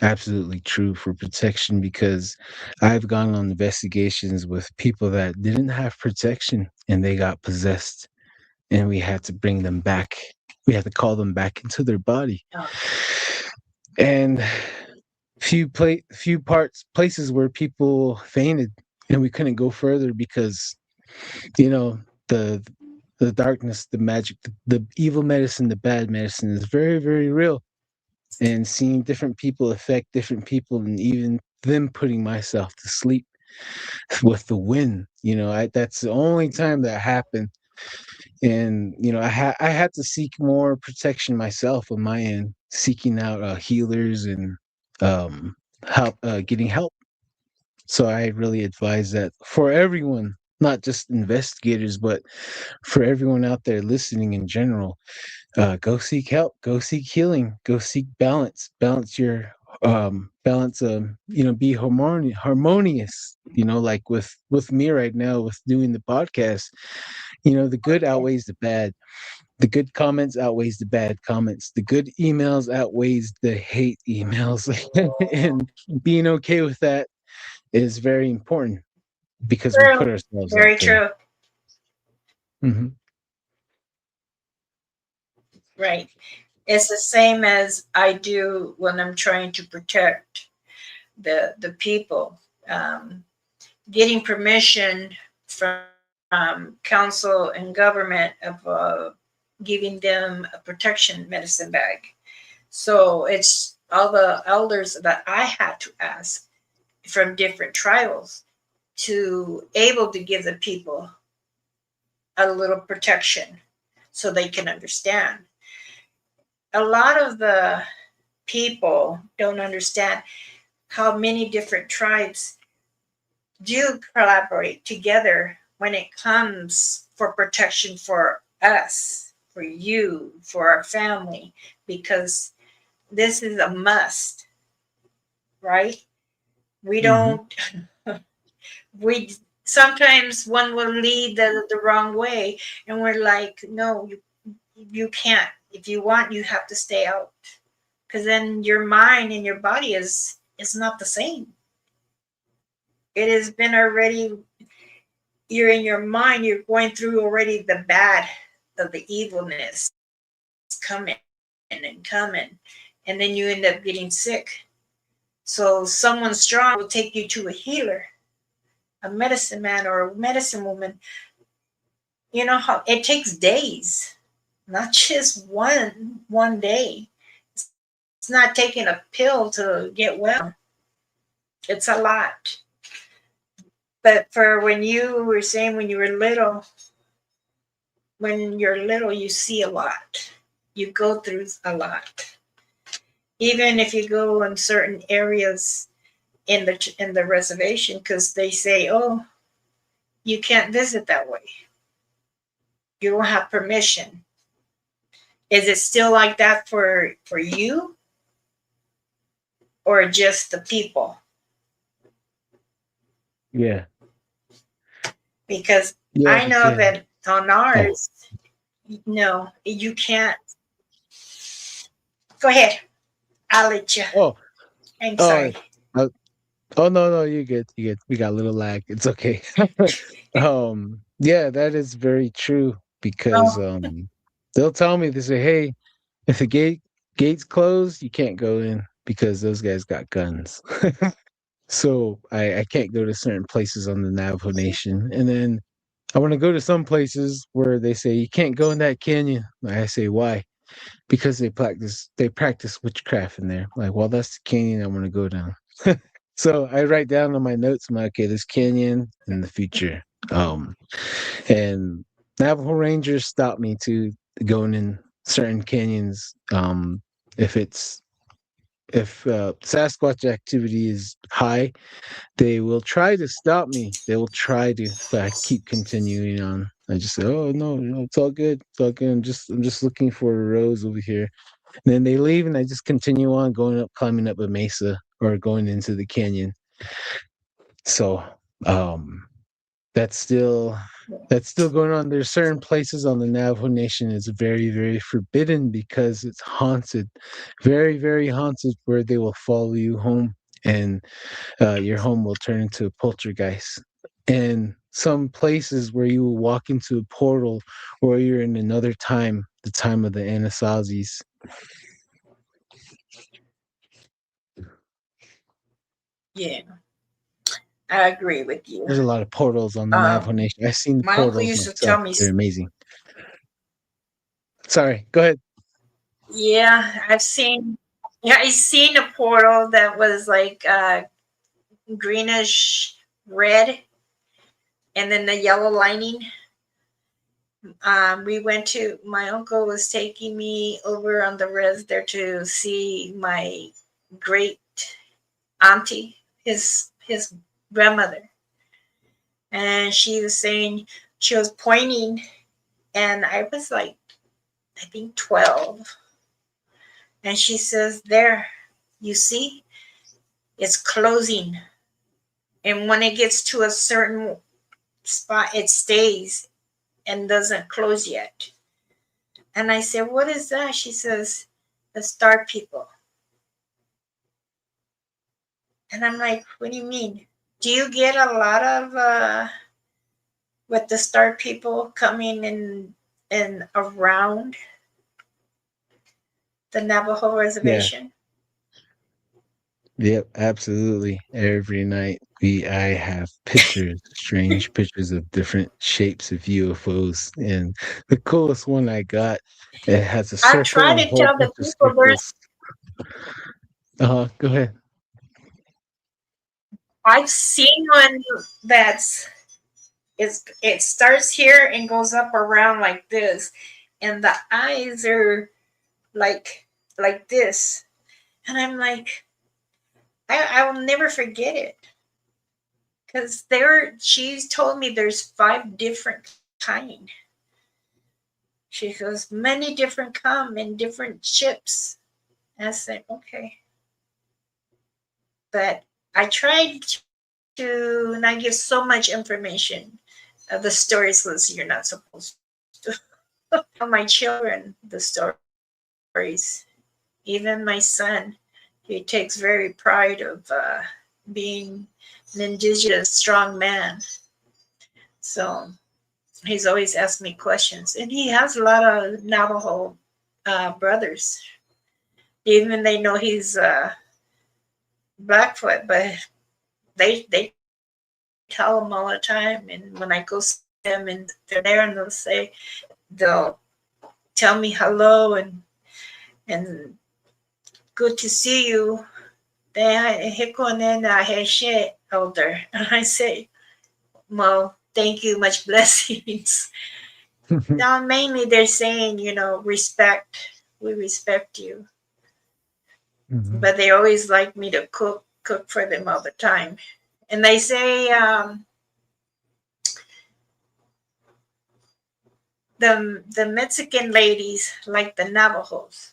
absolutely true for protection because I've gone on investigations with people that didn't have protection and they got possessed, and we had to bring them back. We had to call them back into their body. Oh, And few places where people fainted and we couldn't go further because you know the the darkness, the magic, the evil medicine, the bad medicine is very very real, and seeing different people affect different people, and even them putting myself to sleep with the wind. That's the only time that happened, and I had to seek more protection myself on my end, seeking out healers and um, help, getting help. So I really advise that for everyone, not just investigators, but for everyone out there listening in general, go seek help, go seek healing, go seek balance your balance be harmonious, like with me right now with doing the podcast. The good okay. outweighs the bad, the good comments outweighs the bad comments, the good emails outweighs the hate emails. And being okay with that is very important because we put True. ourselves out Very there. true. Hmm. Right. It's the same as I do when I'm trying to protect the people, getting permission from council and government of giving them a protection medicine bag. So it's all the elders that I had to ask from different tribals to able to give the people a little protection so they can understand. A lot of the people don't understand how many different tribes do collaborate together when it comes for protection for us, for you, for our family, because this is a must, right? We Hmm. don't, we sometimes one will lead the wrong way, and we're like, no, you can't. If you want, you have to stay out, because then your mind and your body is not the same. It has been already, you're in your mind, you're going through already the bad of the evilness coming and coming, and then you end up getting sick. So someone strong will take you to a healer, a medicine man or a medicine woman. You know how it takes days, not just one day. It's not taking a pill to get well. It's a lot. But for when you were saying when you were little, when you're little, you see a lot. You go through a lot. Even if you go in certain areas in the reservation, because they say, "Oh, you can't visit that way. You don't have permission." Is it still like that for you, or just the people? Yeah. Because Yeah. I know Because that on oh ours, no, you can't. Go ahead. I'll let you. oh I'm oh sorry. uh, oh no, no, you're good. You good. We got a little lag. It's okay. Yeah, that is very true because Oh, they'll tell me, they say, hey, if the gates closed, you can't go in because those guys got guns. So I can't go to certain places on the Navajo Nation. And then I want to go to some places where they say you can't go in that canyon. I say why? Because they practice witchcraft in there. Like, well, that's the canyon I want to go down. So I write down on my notes, I'm like, okay, this canyon in the future. Um, and Navajo Rangers stop me to going in certain canyons. If it's if Sasquatch activity is high, they will try to stop me. They will try to, but I keep continuing on. I just say, "Oh no, no, it's all good. It's all good. I'm just looking for a rose over here." And then they leave, and I just continue on going up, climbing up a mesa, or going into the canyon. So, um, that's still that's still going on. There's certain places on the Navajo Nation is very, very forbidden because it's haunted, very, very haunted, where they will follow you home, and your home will turn into a poltergeist. And some places where you will walk into a portal, or you're in another time, the time of the Anasazis. yeah, I agree with you. There's a lot of portals on the Navajo Um, Nation. I've seen the my uncle portals used to myself. tell me, They're amazing. Sorry, go ahead. yeah, I've seen a portal that was like greenish red, and then the yellow lining. We went to, my uncle was taking me over on the res there to see my great auntie, his grandmother, and she was saying, she was pointing, and I was like, I think 12, and she says, "There, you see, it's closing, and when it gets to a certain spot, it stays and doesn't close yet." And I said, "What is that?" She says, "The star people." And I'm like, "What do you mean? Do you get a lot of with the star people coming in and around the Navajo Yeah, reservation?" Yep, absolutely. Every night I have pictures, strange pictures of different shapes of UFOs. And the coolest one I got, it has a I circle try and a to whole tell the bunch of people there's. circles. Go ahead. I've seen one that's it starts here and goes up around like this, and the eyes are like this, and I'm like, I will never forget it because she's told me there's 5 different kind. She goes, many different come in different ships. And I said, okay. But I tried to not give so much information of the stories was you're not supposed to. Tell my children the stories. Even my son, he takes very pride of being an indigenous strong man. So he's always asked me questions, and he has a lot of Navajo brothers. Even they know he's Blackfoot, but they tell him all the time. And when I go see them, and they're there, and they'll tell me hello and good to see you. They shit older, and I say, well, thank you, much blessings. Now, mainly they're saying, respect. We respect you, Mhm. but they always like me to cook for them all the time. And they say the Mexican ladies like the Navajos,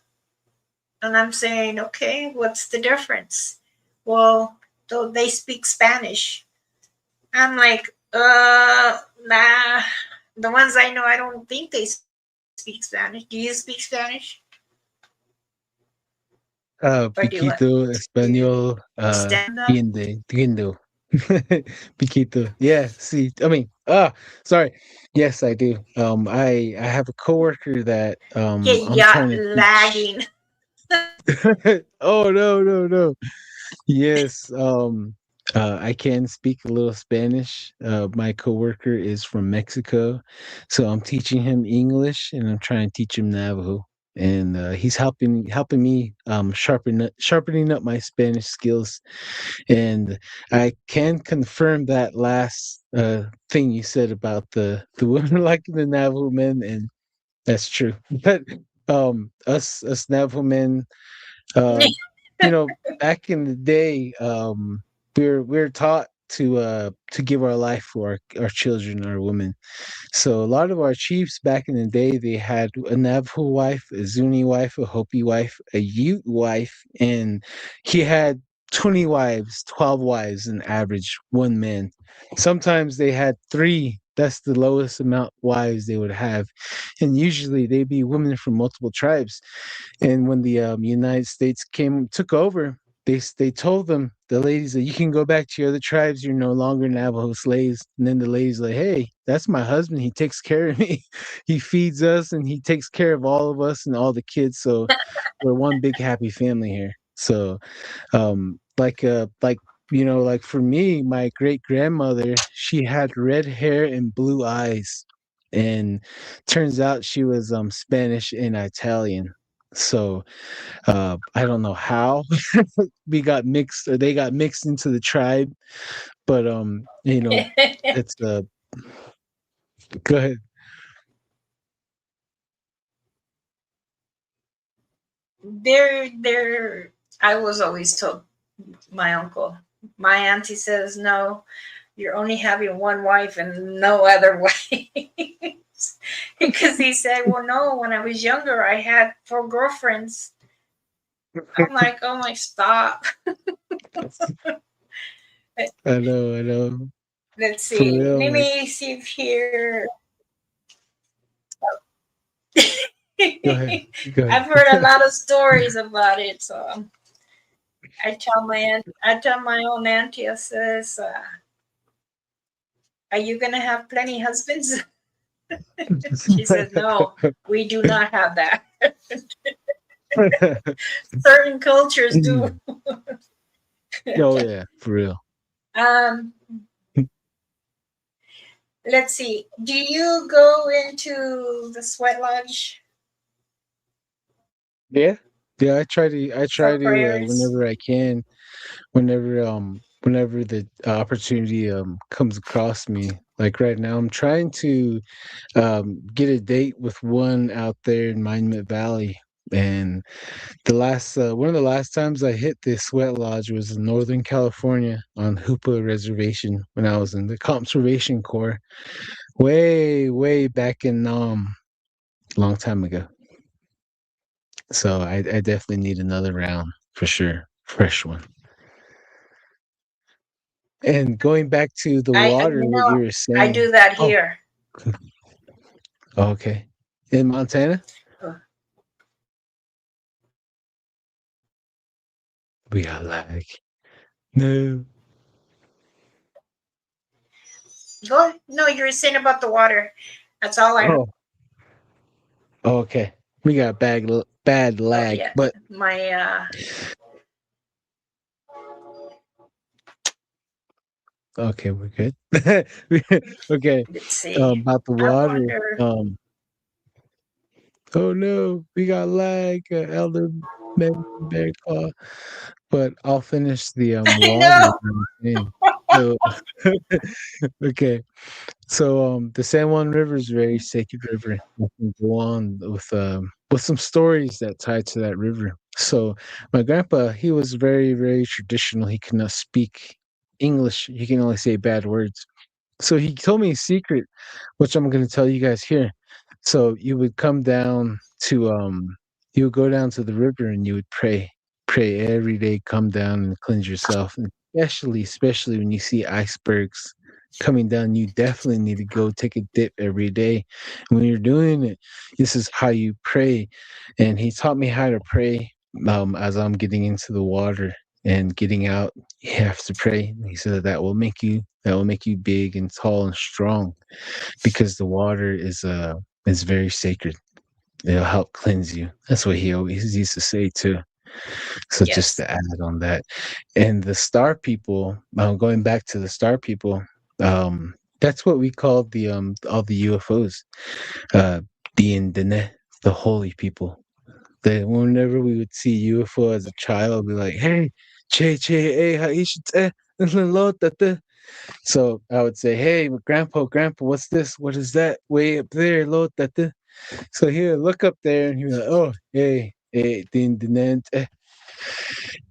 and I'm saying, okay, what's the difference? Well, though they speak Spanish. I'm like, nah. The ones I know, I don't think they speak Spanish. Do you speak Spanish? Or do what? Piquito, Do you Espanol, understand them? tiendo. Piquito. Yeah, see, I mean, sorry. Yes, I do. I have a coworker that Get I'm yacht trying to teach. lagging. Oh no, no, no. Yes, I can speak a little Spanish. My coworker is from Mexico, so I'm teaching him English and I'm trying to teach him Navajo. And he's helping me sharpening up my Spanish skills. And I can confirm that last thing you said about the women liking the Navajo men, and that's true. But us Navajo men, uh, back in the day, we're taught to give our life for our children, our women. So a lot of our chiefs back in the day, they had a Navajo wife, a Zuni wife, a Hopi wife, a Ute wife, and he had 20 wives, 12 wives, an average one man. Sometimes they had three. That's the lowest amount wives they would have, and usually they'd be women from multiple tribes. And when the United States took over, they told them, the ladies, that you can go back to your other tribes. You're no longer Navajo slaves. And then the ladies like, hey, that's my husband. He takes care of me. He feeds us and he takes care of all of us and all the kids. So we're one big happy family here. So like for me, my great grandmother, she had red hair and blue eyes, and turns out she was Spanish and Italian. So I don't know how we got mixed, or they got mixed into the tribe, but it's go ahead. They're. I was always told my uncle. My auntie says no. You're only having one wife and no other wives. Because he said, well, no, when I was younger, I had 4 girlfriends. I'm like, oh my, stop. I know, Let's for see. real. Let Like, me see if here. go ahead, go I've ahead. heard a lot of stories about it. So I tell my own auntie, I says, are you going to have plenty husbands? She says, no, we do not have that. Certain cultures do. Oh yeah, for real. um, let's see. Do you go into the sweat lodge Yeah, yeah. I for try to prayers? whenever I can, whenever the opportunity comes across me. Like right now, I'm trying to get a date with one out there in Monument Valley, and the last one of the last times I hit this sweat lodge was in Northern California on Hoopa Reservation when I was in the Conservation Corps, way back in long time ago. So I definitely need another round for sure, fresh one. And going back to the water, You what know, you were I saying. do that Oh, here. okay. In Montana, Uh, we got lag. No. Go ahead. No, you were saying about the water. That's all I Oh, okay. We got bad know. lag, Yeah, but my okay, we're good. Okay, let's see. about the I water. wonder. Um, oh no, we got lag, elder bear claw. But I'll finish the I water know. thing. So okay, so the San Juan River is a very sacred river. I can go on with some stories that tie to that river. So my grandpa, he was very traditional. He could not speak English. He can only say bad words. So he told me a secret, which I'm going to tell you guys here. So you would come down to you would go down to the river and you would pray every day. Come down and cleanse yourself, and especially when you see icebergs coming down, you definitely need to go take a dip every day. And when you're doing it, this is how you pray. And he taught me how to pray as I'm getting into the water and getting out. You have to pray. He said that will make you big and tall and strong because the water is very sacred. It'll help cleanse you. That's what he always used to say too. So just Yes. to add on that, and the star people, going back to the star people, that's what we call the all the UFOs, uh, being the holy people. That whenever we would see UFO as a child, we'd be like, "Hey, che, hey, so I would say, "Hey, grandpa, what's this? What is that way up there, lo tata?" So he would look up there and he would be like, "Oh, hey, and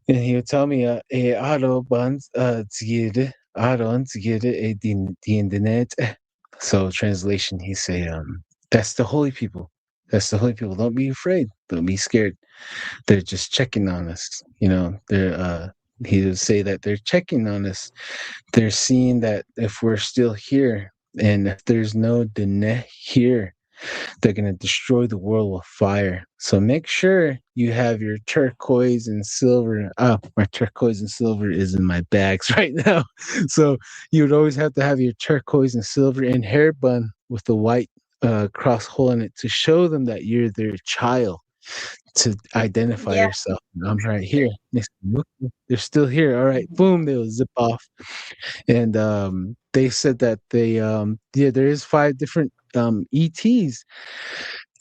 he would tell me, aro bans tsigiere, din dinet." So translation, he say, "That's the holy people. That's the holy people. Don't be afraid. Don't be scared. They're just checking on us. You know, they're." He would say that they're checking on us. They're seeing that if we're still here and if there's no Dene here, they're going to destroy the world with fire. So make sure you have your turquoise and silver. Oh, my turquoise and silver is in my bags right now. So you would always have to have your turquoise and silver and hair bun with the white cross hole in it to show them that you're their child, to identify Yeah. yourself. I'm right here. Look, they're still here. All right, boom, they'll zip off. And they said that yeah, there is 5 different ETs.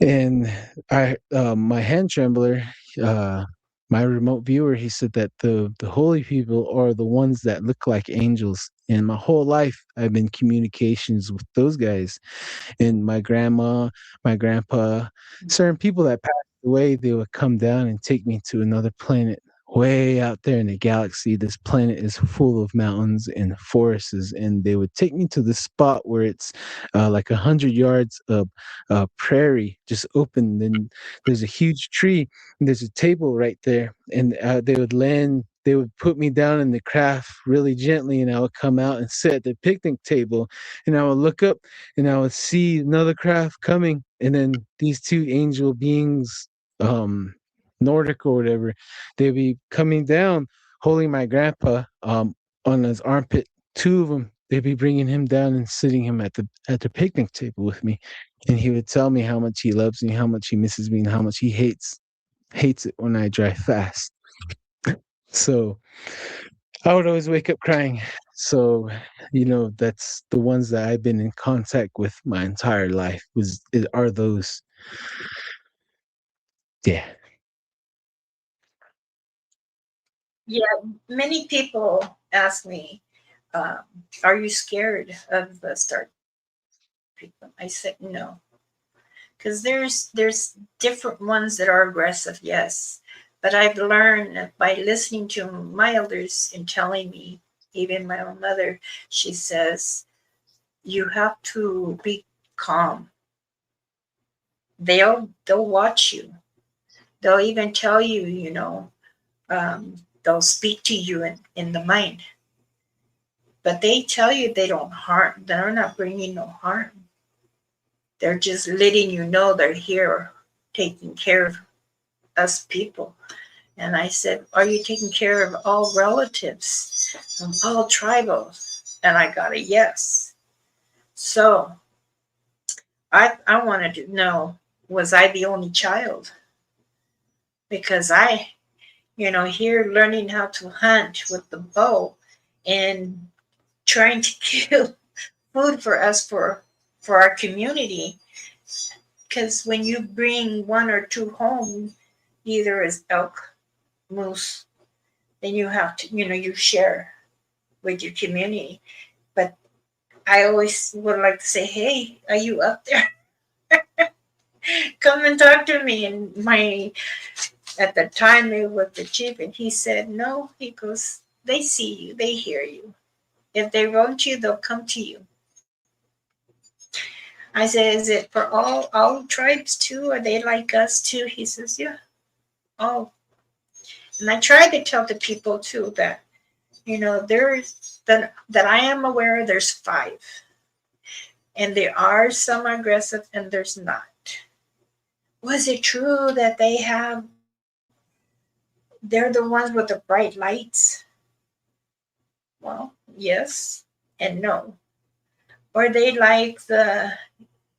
And my hand trembler, uh, my remote viewer, he said that the holy people are the ones that look like angels. And my whole life, I've been communications with those guys. And my grandma, my grandpa, certain people that passed away, they would come down and take me to another planet way out there in the galaxy. This planet is full of mountains and forests, and they would take me to the spot where it's like 100 yards of prairie, just open. Then there's a huge tree, and there's a table right there, and they would land. They would put me down in the craft really gently, and I would come out and sit at the picnic table, and I would look up and I would see another craft coming, and then these two angel beings, um, Nordic or whatever, they'd be coming down, holding my grandpa on his armpit. Two of them, they'd be bringing him down and sitting him at the picnic table with me, and he would tell me how much he loves me, how much he misses me, and how much he hates it when I drive fast. So I would always wake up crying. So, that's the ones that I've been in contact with my entire life are those. Yeah. Yeah, many people ask me, um, "Are you scared of the Star Treatment?" I said no, because there's different ones that are aggressive, yes, but I've learned by listening to my elders and telling me, even my own mother, she says you have to be calm. They'll watch you. They'll even tell you, they'll speak to you in the mind, but they tell you they don't harm. They're not bringing no harm. They're just letting you know they're here, taking care of us people. And I said, "Are you taking care of all relatives, all tribals?" And I got a yes. So I wanted to know, was I the only child? Because here learning how to hunt with the bow and trying to kill food for us for our community. Because when you bring one or two home, either as elk, moose, then you have to, you share with your community. But I always would like to say, "Hey, are you up there? Come and talk to me." And at the time it was the chief, and he said, "No." He goes, "They see you, they hear you. If they want you, they'll come to you." I said, "Is it for all tribes too? Are they like us too?" He says, "Yeah, all." And I try to tell the people too that there's that I am aware there's five, and there are some aggressive and there's not. Was it true that they're the ones with the bright lights? Well, yes and no. Or they like the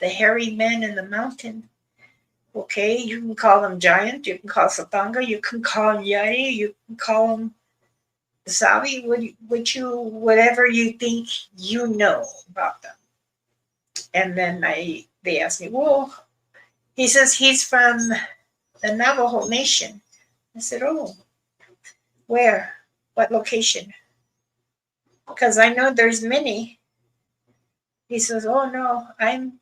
hairy men in the mountain. Okay, you can call them giant, you can call Satanga, you can call them Yari, you can call them Sabi, whatever you think you know about them. And then they asked me, well, he says he's from the Navajo Nation. I said, oh, where? What location? Because I know there's many. He says, oh no, I'm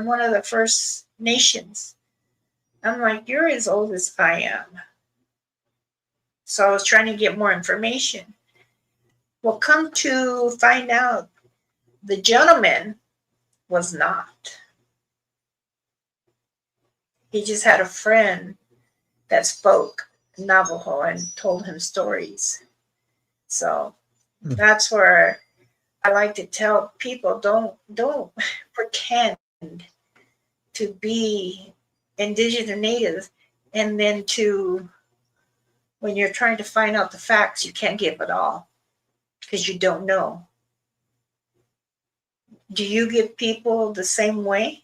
one of the First Nations. I'm like, you're as old as I am. So I was trying to get more information. Well, come to find out, the gentleman was not. He just had a friend that spoke Navajo and told him stories. So Mm. that's where I like to tell people, don't pretend to be indigenous or native, and then to when you're trying to find out the facts, you can't give it all because you don't know. Do you give people the same way?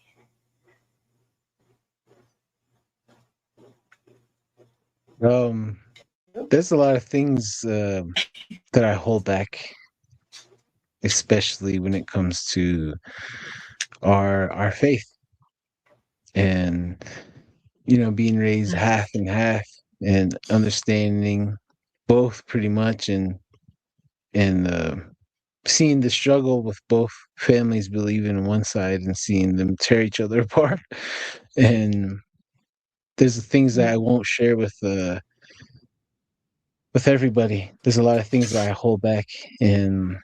Um, Nope. there's a lot of things that I hold back, especially when it comes to our faith and being raised half and half and understanding both pretty much and seeing the struggle with both families believing in one side and seeing them tear each other apart. And there's the things that I won't share with everybody. There's a lot of things that I hold back, and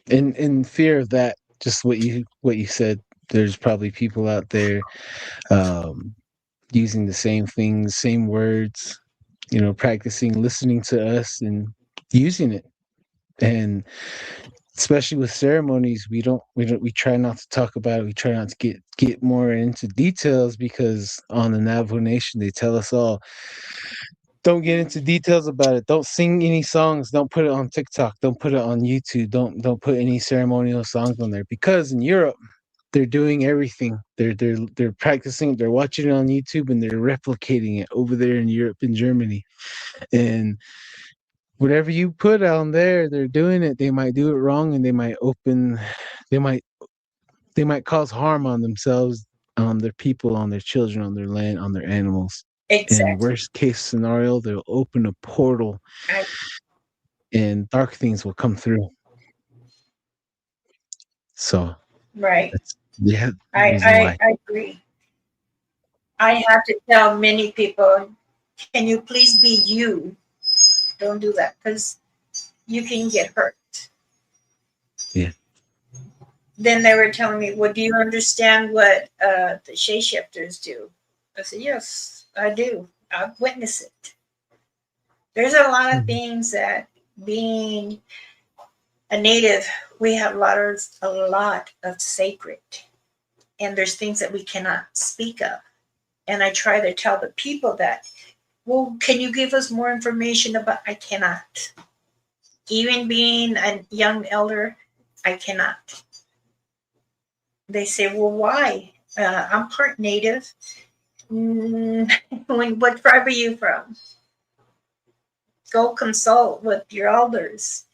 in fear of that, just what you said. There's probably people out there um, using the same things, same words, practicing listening to us and using it. And especially with ceremonies, we try not to talk about it. We try not to get more into details because on the Navajo Nation they tell us all, don't get into details about it. Don't sing any songs. Don't put it on TikTok. Don't put it on YouTube. Don't put any ceremonial songs on there because in Europe they're doing everything. They're practicing. They're watching it on YouTube and they're replicating it over there in Europe and Germany. And whatever you put on there, they're doing it. They might do it wrong, and they might they might cause harm on themselves, on their people, on their children, on their land, on their animals. In Exactly. worst case scenario, they'll open a portal I, and dark things will come through. So right. that's yeah the I, reason I why. I agree. I have to tell many people, can you please be you? Don't do that because you can get hurt. Yeah. Then they were telling me, well, do you understand what the shapeshifters do? I said, yes, I do. I've witnessed it. There's a lot of Mhm. things that being a native, we have a lot of sacred, and there's things that we cannot speak of. And I try to tell the people that, well, can you give us more information about? I cannot. Even being a young elder, I cannot. They say, well, why? I'm part native. Mm, what tribe are you from? Go consult with your elders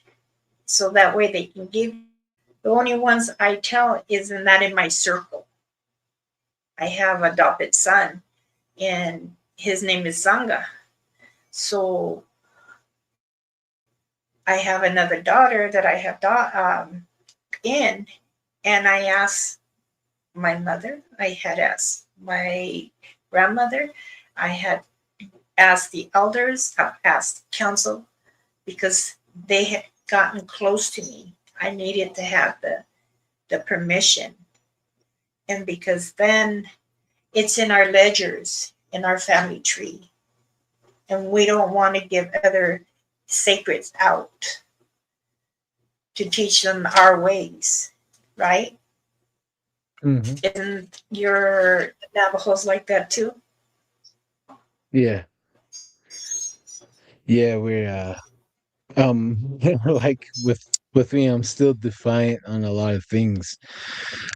so that way they can give you. The only ones I tell is not in my circle. I have an adopted son, and his name is Zanga. So I have another daughter that I have in, and I asked my mother, I had asked my grandmother, I had asked the elders, I've asked council because they had gotten close to me. I needed to have the permission. And because then it's in our ledgers, in our family tree. And we don't want to give other sacreds out to teach them our ways, right? Mhm. Isn't your Navajos like that too? Yeah. Yeah, we're like with me, I'm still defiant on a lot of things.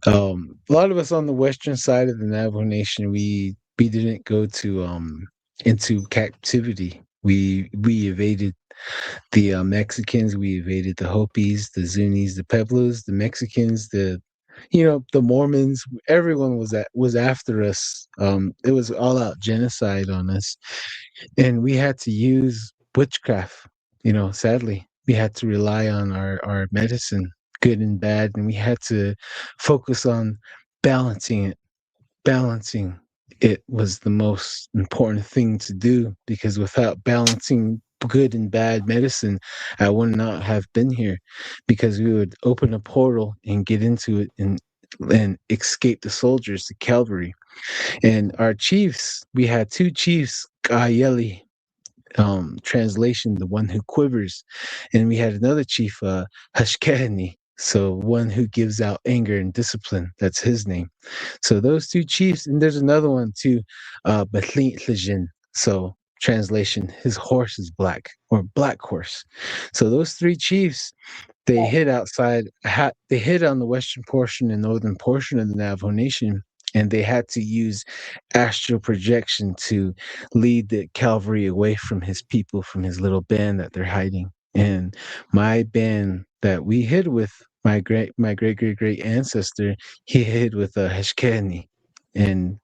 A lot of us on the western side of the Navajo Nation, we didn't go to into captivity. We evaded the Mexicans, we evaded the Hopis, the Zunis, the Pueblos, the Mexicans, the Mormons. Everyone was after us. It was all out genocide on us, and we had to use witchcraft. Sadly, we had to rely on our medicine, good and bad, and we had to focus on balancing it. Balancing it was the most important thing to do, because without balancing good and bad medicine, I would not have been here, because we would open a portal and get into it and escape the soldiers, the cavalry. And our chiefs, we had two chiefs, Gayeli, translation, the one who quivers, and we had another chief, Hashkehani, so one who gives out anger and discipline. That's his name. So those two chiefs, and there's another one too, Batlin. So translation, his horse is black, or black horse. So those three chiefs, they hid outside. They hid on the western portion and northern portion of the Navajo Nation, and they had to use astral projection to lead the cavalry away from his people, from his little band that they're hiding. And my band that we hid with, my great ancestor, he hid with a Heshkeni, and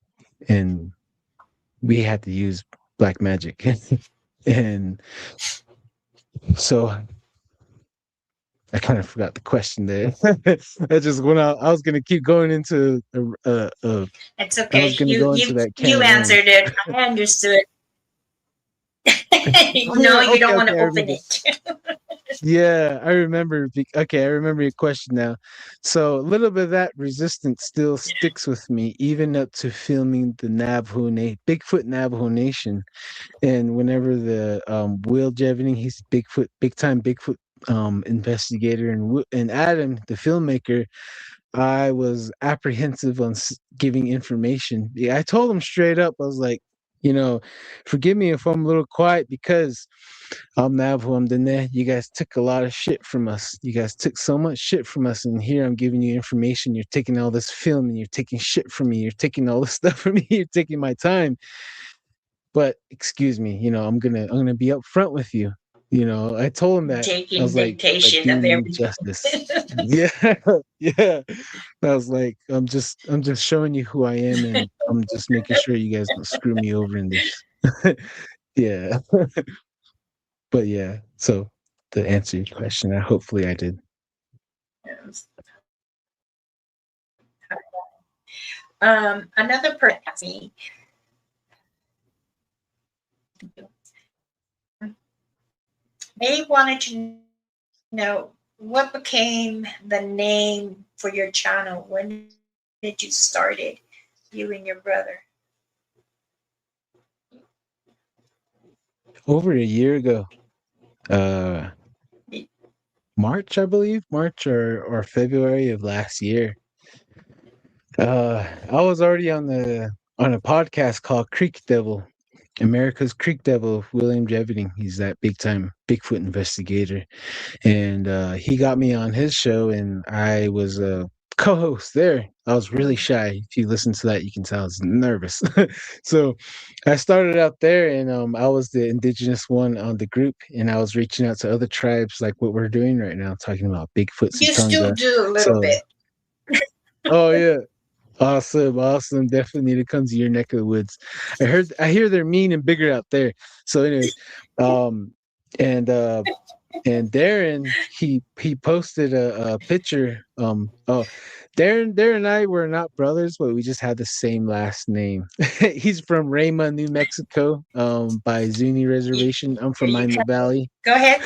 and we had to use black magic. And so I kind of forgot the question there. I just went out. I was going to keep going into It's I okay. was going to You go into you that can you of worms. answered it. I understood. Oh No, yeah, you okay, don't want okay, to I open remember. it. Yeah, I remember. Okay, I remember your question now. So a little bit of that resistance still sticks with me, even up to filming the Bigfoot Navajo Nation. And whenever the Will Jevening, he's Bigfoot, big time Bigfoot investigator, and and Adam, the filmmaker, I was apprehensive on giving information. Yeah, I told him straight up. I was like, you know, forgive me if I'm a little quiet, because I'm Navajo, I'm Dene. You guys took a lot of shit from us. You guys took so much shit from us, and here I'm giving you information. You're taking all this film, and you're taking shit from me. You're taking all this stuff from me. You're taking my time. But excuse me, I'm gonna be upfront with you. I told him that. I taking was like, dictation of doing you everything. justice. Yeah, yeah. I was like, I'm just showing you who I am, and I'm just making sure you guys don't screw me over in this. Yeah. But yeah, so to answer your question, hopefully I did. Yes. Another person asked me, they wanted to know what became the name for your channel. When did you start it, you and your brother? Over a year ago, uh March, I believe, March or February of last year. I was already on a podcast called Creek Devil, America's Creek Devil, William Jevening. He's that big time Bigfoot investigator. And he got me on his show, and I was a co-host there. I was really shy. If you listen to that, you can tell I was nervous. So I started out there, and I was the indigenous one on the group, and I was reaching out to other tribes like what we're doing right now, talking about Bigfoot, You still Sutunga. do a little So, bit. oh yeah, awesome, awesome. Definitely need to come to your neck of the woods. I hear they're mean and bigger out there. So, anyways, um, and Darren, he posted a picture. Darren and I were not brothers, but we just had the same last name. He's from Rama, New Mexico, by Zuni You, Reservation. I'm there from you Miami go. Valley. Go ahead.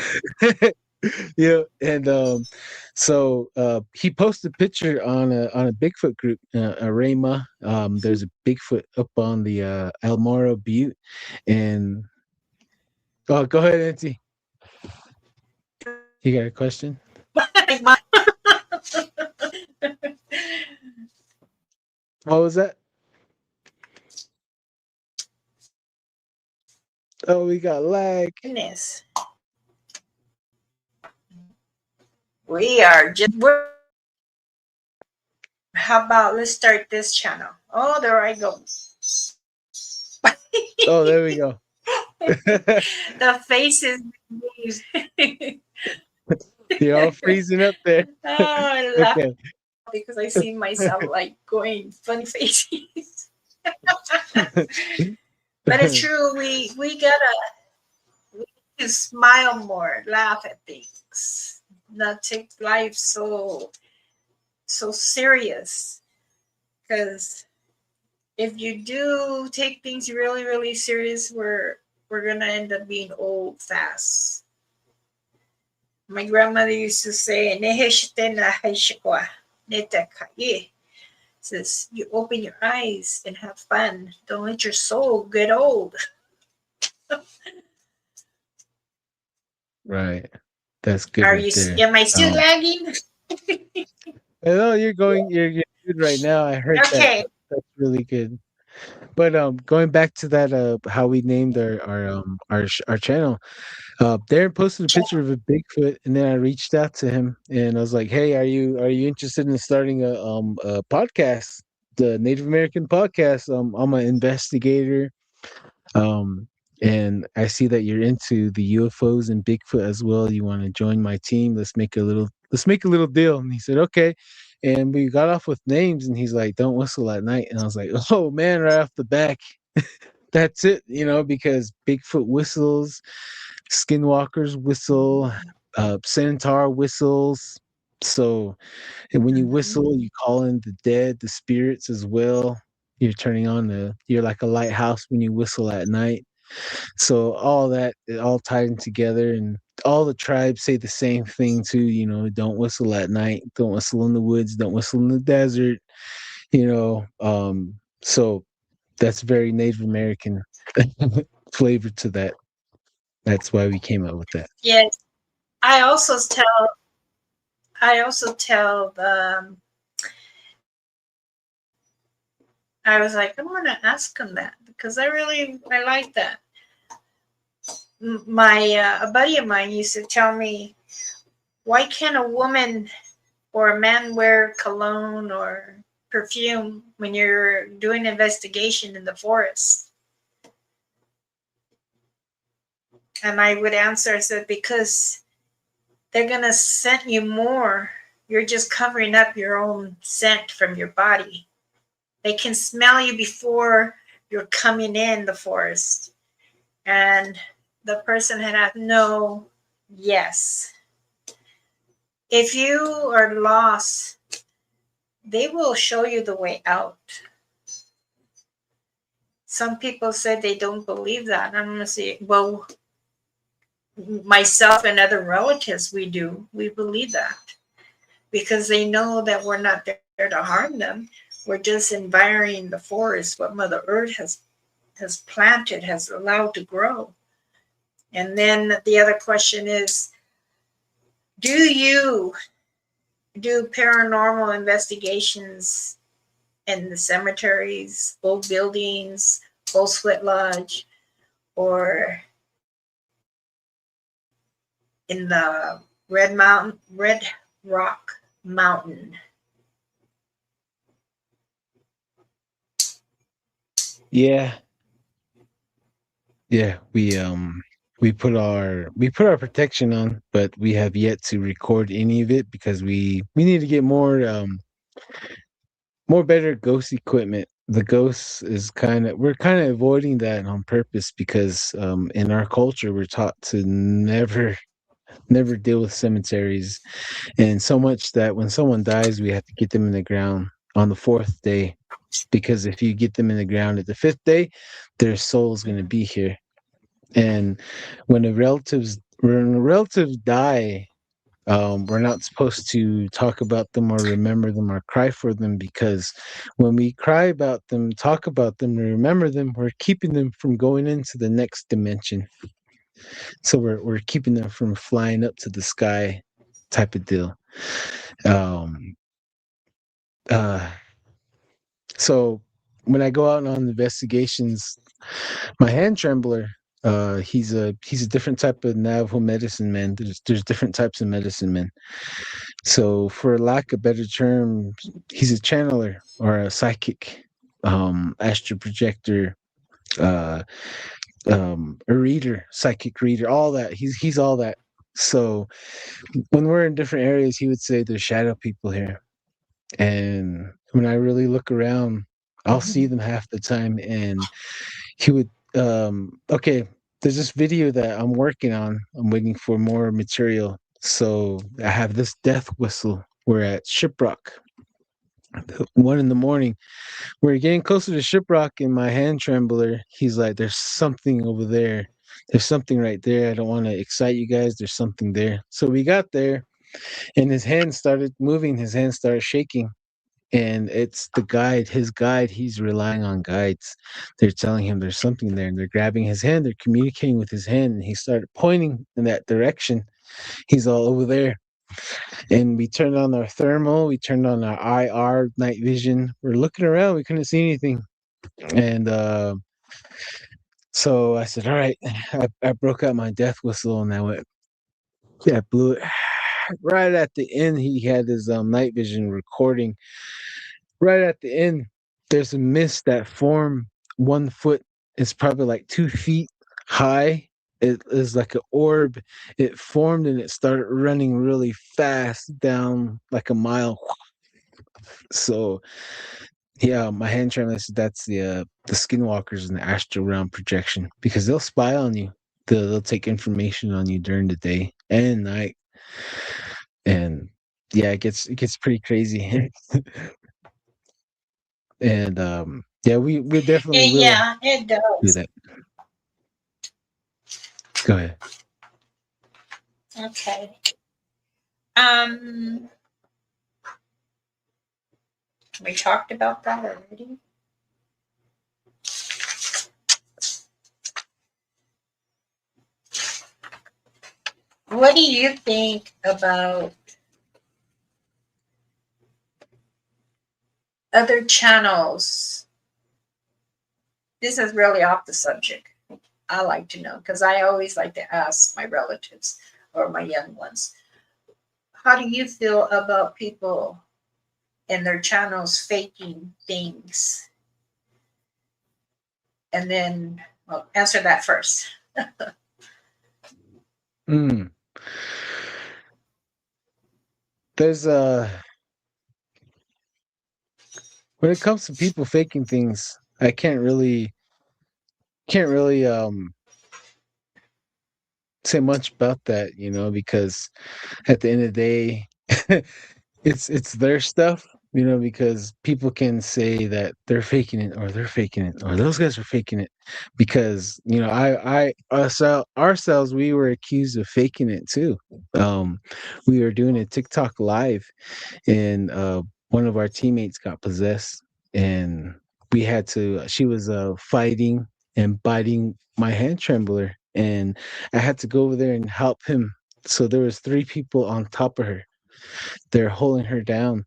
Yeah, and so he posted a picture on a Bigfoot group, a Rama. There's a Bigfoot up on the El Morro Butte, and go ahead, Auntie. You got a question? What was that? Oh, we got lag. Goodness. We're how about let's start this channel? Oh, there I go. Oh, there we go. The faces. You're all freezing up there. Oh, I laugh Okay. because I see myself like going funny faces. But it's true. We gotta we need to smile more, laugh at things, not take life so serious. Because if you do take things really serious, we're gonna end up being old fast. My grandmother used to say, "Neheshite na haishikwa, neta kaye." Says you open your eyes and have fun. Don't let your soul get old. Right. That's good Are right you? there. Am I still Um, lagging? no, you're good right now. I heard that. Okay. That's really good. But going back to that, how we named our channel. Darren posted a picture of a Bigfoot, and then I reached out to him, and I was like, "Hey, are you interested in starting a podcast, the Native American podcast? I'm an investigator, um, and I see that you're into the UFOs and Bigfoot as well. You want to join my team? Let's make a little deal." And he said, "Okay." And we got off with names, and he's like, "Don't whistle at night." And I was like, "Oh man!" Right off the back, that's it, because Bigfoot whistles, skinwalkers whistle, centaur whistles. So, and when you Mhm. whistle, you call in the dead, the spirits as well. You're like a lighthouse when you whistle at night. So all that, it all tied in together, and all the tribes say the same thing too. Don't whistle at night, don't whistle in the woods, don't whistle in the desert. So that's very Native American flavor to that. That's why we came up with that. Yes. I also tell. I also tell. I was like, I'm gonna ask him that because I like that. A buddy of mine used to tell me, why can't a woman or a man wear cologne or perfume when you're doing an investigation in the forest? And I would answer, I said, because they're going to scent you more. You're just covering up your own scent from your body. They can smell you before you're coming in the forest. And the person had no, yes. If you are lost, they will show you the way out. Some people said they don't believe that. I'm going to say, well, myself and other relatives, we do. We believe that because they know that we're not there to harm them. We're just environing the forest, what Mother Earth has planted, has allowed to grow. And then the other question is, do you do paranormal investigations in the cemeteries, old buildings, old sweat lodge, or in the Red Rock Mountain? Yeah, yeah. We put our protection on, but we have yet to record any of it because we need to get more better ghost equipment. The ghosts is we're kind of avoiding that on purpose because in our culture we're taught to never deal with cemeteries, and so much that when someone dies we have to get them in the ground on the fourth day, because if you get them in the ground at the fifth day, their soul's going to be here. And when a relative die, we're not supposed to talk about them or remember them or cry for them, because when we cry about them, talk about them, and remember them, we're keeping them from going into the next dimension. So we're keeping them from flying up to the sky, type of deal. Um, uh, so when I go out on investigations, my hand trembler, he's a different type of Navajo medicine man. There's different types of medicine men. So for lack of better term, he's a channeler or a psychic, astral projector, uh, a reader, psychic reader, all that. He's all that. So when we're in different areas, he would say there's shadow people here. And when I really look around, I'll see them half the time. And he would, okay, there's this video that I'm working on. I'm waiting for more material. So I have this death whistle. We're at Shiprock, 1 in the morning. We're getting closer to Shiprock, and my hand trembler, he's like, there's something over there. There's something right there. I don't want to excite you guys. There's something there. So we got there, and his hand started moving. His hand started shaking. And it's the guide, his guide. He's relying on guides. They're telling him there's something there, and they're grabbing his hand. They're communicating with his hand, and he started pointing in that direction. He's all over there. And we turned on our thermal. We turned on our IR night vision. We're looking around. We couldn't see anything. And so I said, all right. I broke out my death whistle, and I went, yeah, I blew it. Right at the end, he had his night vision recording. Right at the end, there's a mist that formed 1 foot. It's probably like 2 feet high. It is like an orb. It formed and it started running really fast down like a mile. So yeah, my hand trembling, that's the skinwalkers and the astral realm projection, because they'll spy on you. They'll take information on you during the day and night. And yeah, it gets pretty crazy. And yeah, we definitely will Yeah, it do does. that. Go ahead. Okay. Um, we talked about that already. What do you think about other channels? This is really off the subject. I like to know because I always like to ask my relatives or my young ones. How do you feel about people and their channels faking things? And then, well, answer that first. Mm. There's when it comes to people faking things, I can't really say much about that, because at the end of the day, it's their stuff, because people can say that they're faking it or those guys are faking it because, ourselves, we were accused of faking it too. Um, we were doing a TikTok live and one of our teammates got possessed and she was fighting and biting my hand trembler and I had to go over there and help him. So there was three people on top of her. They're holding her down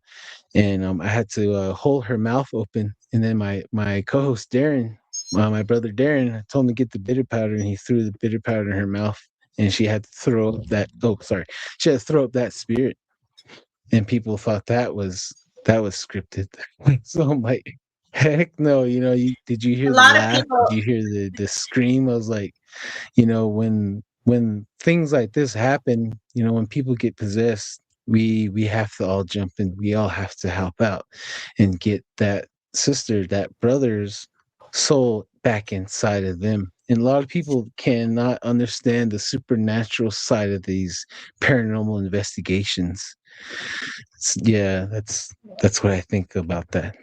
and I had to hold her mouth open and then my co-host Darren, my brother Darren, told me to get the bitter powder and he threw the bitter powder in her mouth and she had to throw up that oh sorry she had to throw up that spirit and people thought that was scripted. So I'm like, heck no, did you A hear the lot of laugh? Did people, you hear the scream? I was like, when things like this happen, when people get possessed, we have to all jump in. We all have to help out and get that sister, that brother's soul back inside of them. And a lot of people cannot understand the supernatural side of these paranormal investigations. Yeah, that's what I think about that.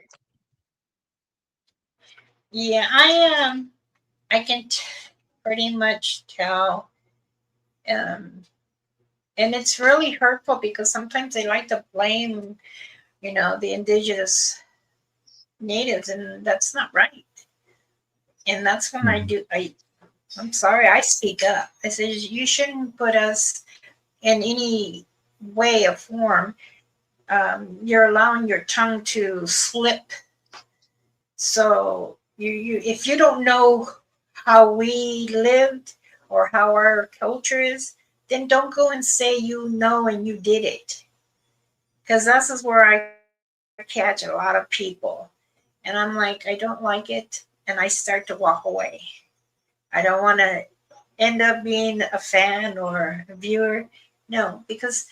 yeah, I can pretty much tell, um, and it's really hurtful because sometimes they like to blame, the indigenous natives, and that's not right. And that's when I Mhm. do. I'm sorry, I speak up. I said you shouldn't put us in any way or form. You're allowing your tongue to slip. So if you don't know how we lived or how our culture is, then don't go and say you know and you did it. Because this is where I catch a lot of people. And I'm like, I don't like it. And I start to walk away. I don't want to end up being a fan or a viewer. No, because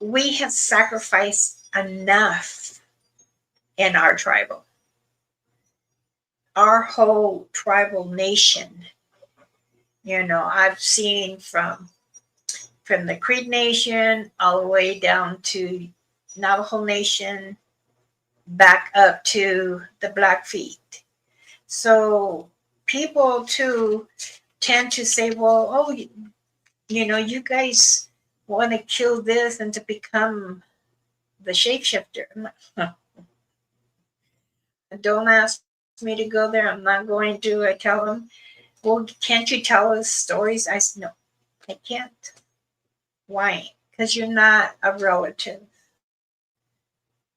we have sacrificed enough in our whole tribal nation. I've seen from the Creed Nation all the way down to Navajo Nation, back up to the Blackfeet. So people too tend to say, well, oh, you guys want to kill this and to become the shapeshifter. I'm like, huh, don't ask me to go there. I'm not going to. I tell them, well, can't you tell us stories? I said, no, I can't. Why? Because you're not a relative.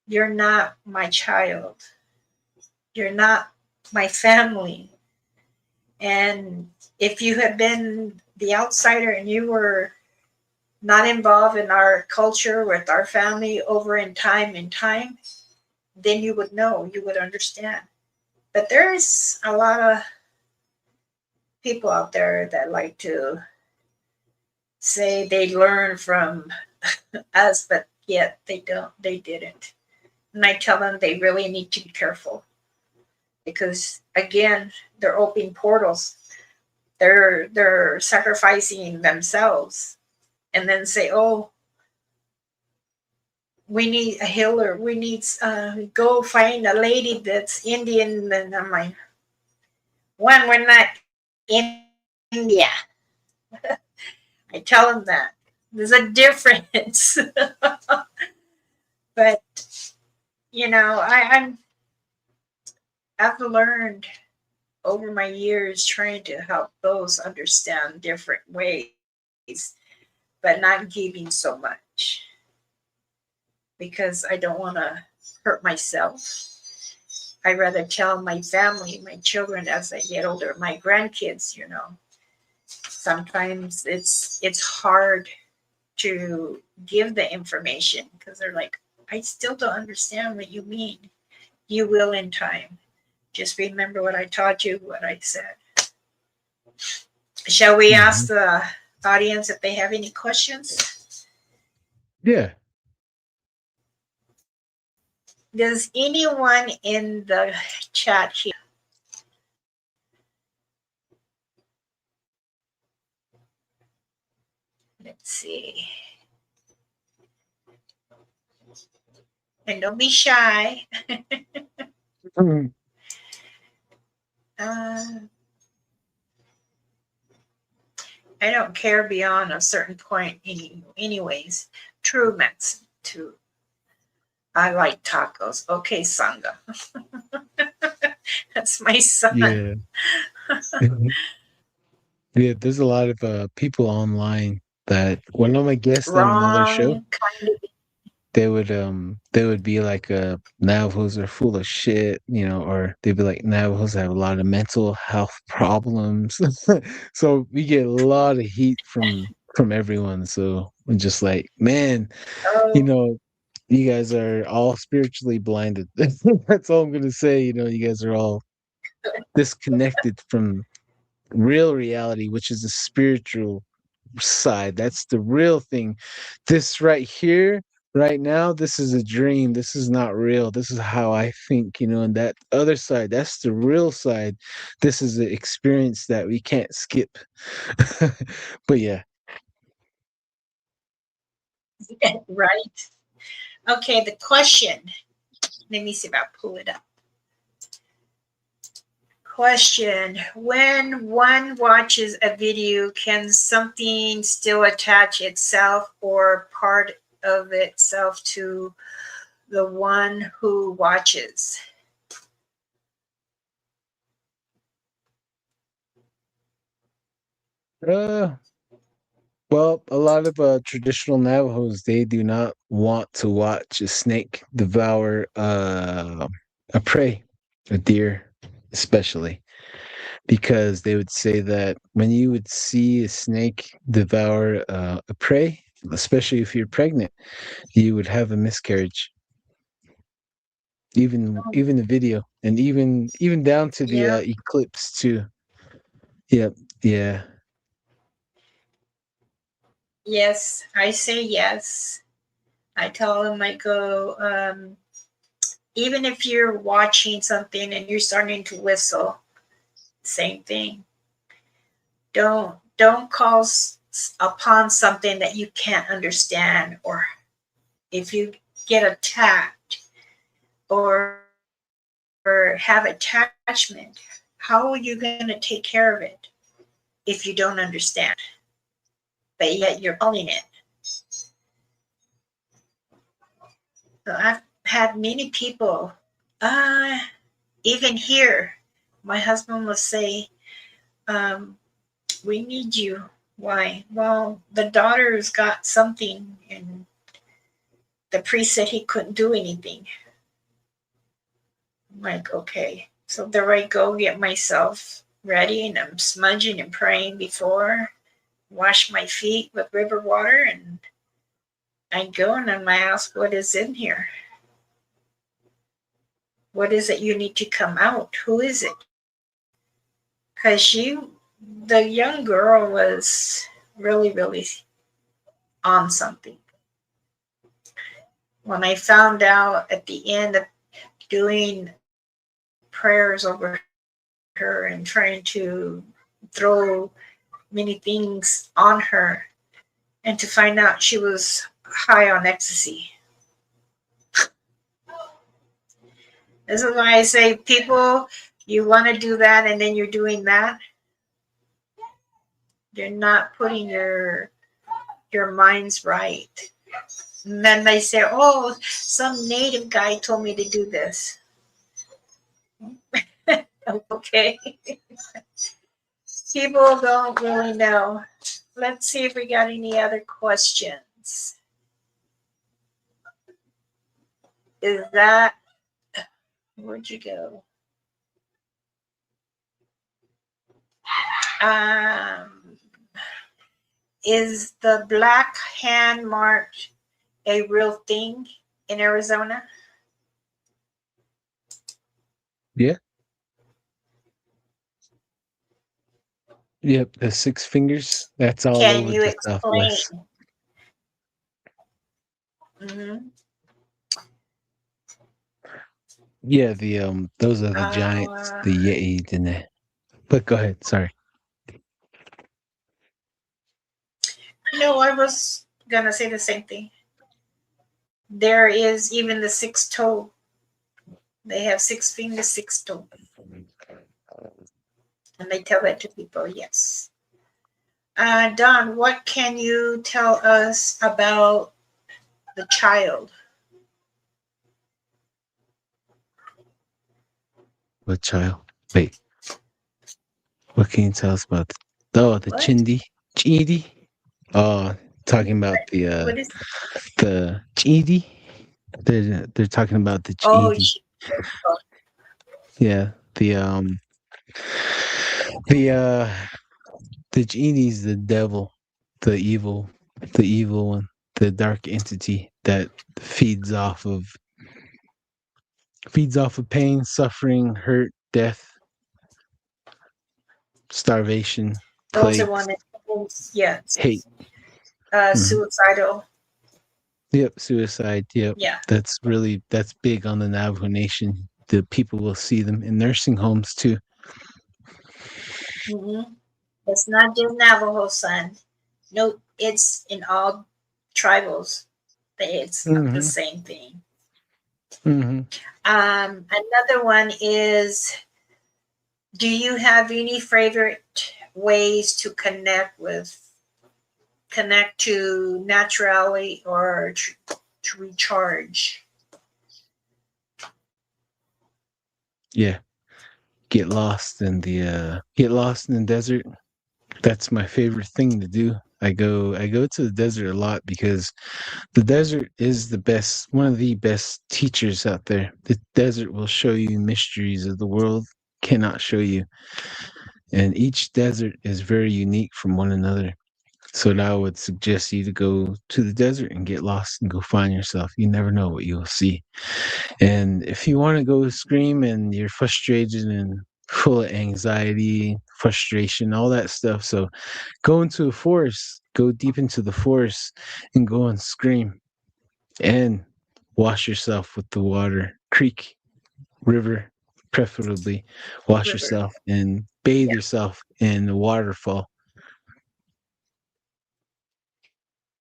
You're not my child. You're not my family. And if you had been the outsider and you were not involved in our culture with our family over in time, then you would know, you would understand. But there's a lot of people out there that like to say they learn from us, but yet they don't, they didn't. And I tell them they really need to be careful because again, they're opening portals. They're sacrificing themselves and then say, "Oh, we need a healer. We need go find a lady that's Indian." And I'm like, one, we're not India. I tell them that there's a difference. But I've learned over my years trying to help those understand different ways, but not giving so much because I don't want to hurt myself. I rather tell my family, my children as they get older, my grandkids, sometimes it's hard to give the information because they're like, I still don't understand what you mean. You will in time. Just remember what I taught you, what I said. Shall we ask Mhm. the audience if they have any questions? Yeah. Does anyone in the chat here, let's see, and don't be shy. Mhm. uh, I don't care beyond a certain point, anyways. True, Max. True. I like tacos. Okay, Sangha. That's my son. Yeah. Yeah, there's a lot of people online that when I'm a guest on another show, Wrong kind of. they would be like Navajos are full of shit, you know, or they'd be like Navajos have a lot of mental health problems. So we get a lot of heat from everyone. So I'm just like, man, you Oh, know, you guys are all spiritually blinded. That's all I'm gonna say. You know, you guys are all disconnected from real reality, which is the spiritual side. That's the real thing. This right here, right now, this is a dream. This is not real. This is how I think, you know, and that other side, that's the real side. This is the experience that we can't skip. But yeah. right. Okay, the question. Let me see if I pull it up. Question. When one watches a video, can something still attach itself or part of itself to the one who watches? Uh well, a lot of traditional Navajos, they do not want to watch a snake devour a prey, a deer especially, because they would say that when you would see a snake devour a prey, especially if you're pregnant, you would have a miscarriage. Even the video, and even down to the Yeah. eclipse too. Yep. Yeah. Yes, I say yes. I tell them, I go, even if you're watching something and you're starting to whistle, same thing. Don't call upon something that you can't understand, or if you get attacked or have attachment, how are you going to take care of it if you don't understand? But yet you're calling it. So I've had many people, uh, even here, my husband will say, um, we need you. Why? Well, the daughter's got something, and the priest said he couldn't do anything. I'm like, okay. So there I go, get myself ready, and I'm smudging and praying before, wash my feet with river water, and I go and I ask, what is in here? What is it you need to come out? Who is it? Because the young girl was really, really on something. When I found out at the end of doing prayers over her and trying to throw many things on her, and to find out she was high on ecstasy. This is why I say, people, you want to do that and then you're doing that, you're not putting your minds right. And then they say, oh, some native guy told me to do this. Okay. People don't really know. Let's see if we got any other questions. Is that, where'd you go? Um, is the black hand mark a real thing in Arizona? Yeah. Yep, the six fingers. That's all Can over you the explain? Southwest. Mm-hmm. Yeah, the those are the giants, Uh, the Yetis and the. But go ahead. Sorry. no, I was gonna say the same thing. There is even the six toe. They have six fingers, six toe, and they tell that to people. Yes. Don, what can you tell us about the child? What child? Wait, what can you tell us about the What? Chindi? Oh, talking about What is? the Chidi. They're talking about the Oh, Chidi. Yeah, the the genie's the devil, the the evil one, the dark entity that feeds off of pain, suffering, hurt, death, starvation, those are plagues, one. Yes. hate. Hmm. Suicidal. Yep, suicide. Yep, Yeah. that's big on the Navajo Nation. The people will see them in nursing homes too. Hmm. It's not just Navajo, son. No, it's in all tribals. It's the Hmm. same thing. Hmm. Another one is, do you have any favorite ways to connect to naturally or to recharge? Yeah, get lost in the desert. That's my favorite thing to do. I go to the desert a lot because the desert is the best, one of the best teachers out there. The desert will show you mysteries of the world cannot show you. And each desert is very unique from one another. So I would suggest you to go to the desert and get lost and go find yourself. You never know what you'll see. And if you want to go scream and you're frustrated and full of anxiety, frustration, all that stuff. So go into a forest, go deep into the forest and go and scream and wash yourself with the water, creek, river, preferably. Wash River. yourself and bathe Yeah. yourself in the waterfall.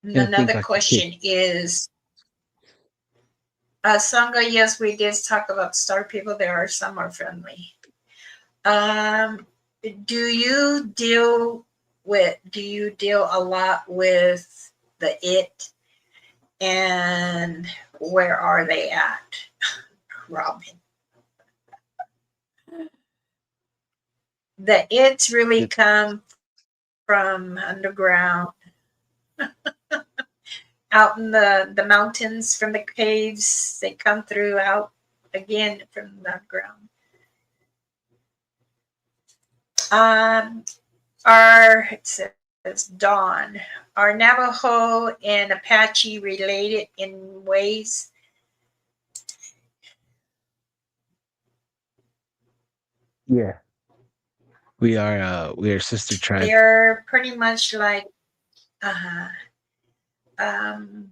And And think another like a kid. question is, Sangha, yes, we did talk about star people. There are some are friendly. Um, do do you deal a lot with the it, and where are they at, Robin? The it's really It, come from underground, out in the mountains, from the caves. They come through out again from the underground. Um, it says Dawn. Are Navajo and Apache related in ways? yeah. We are sister tribes. They're pretty much uh, um,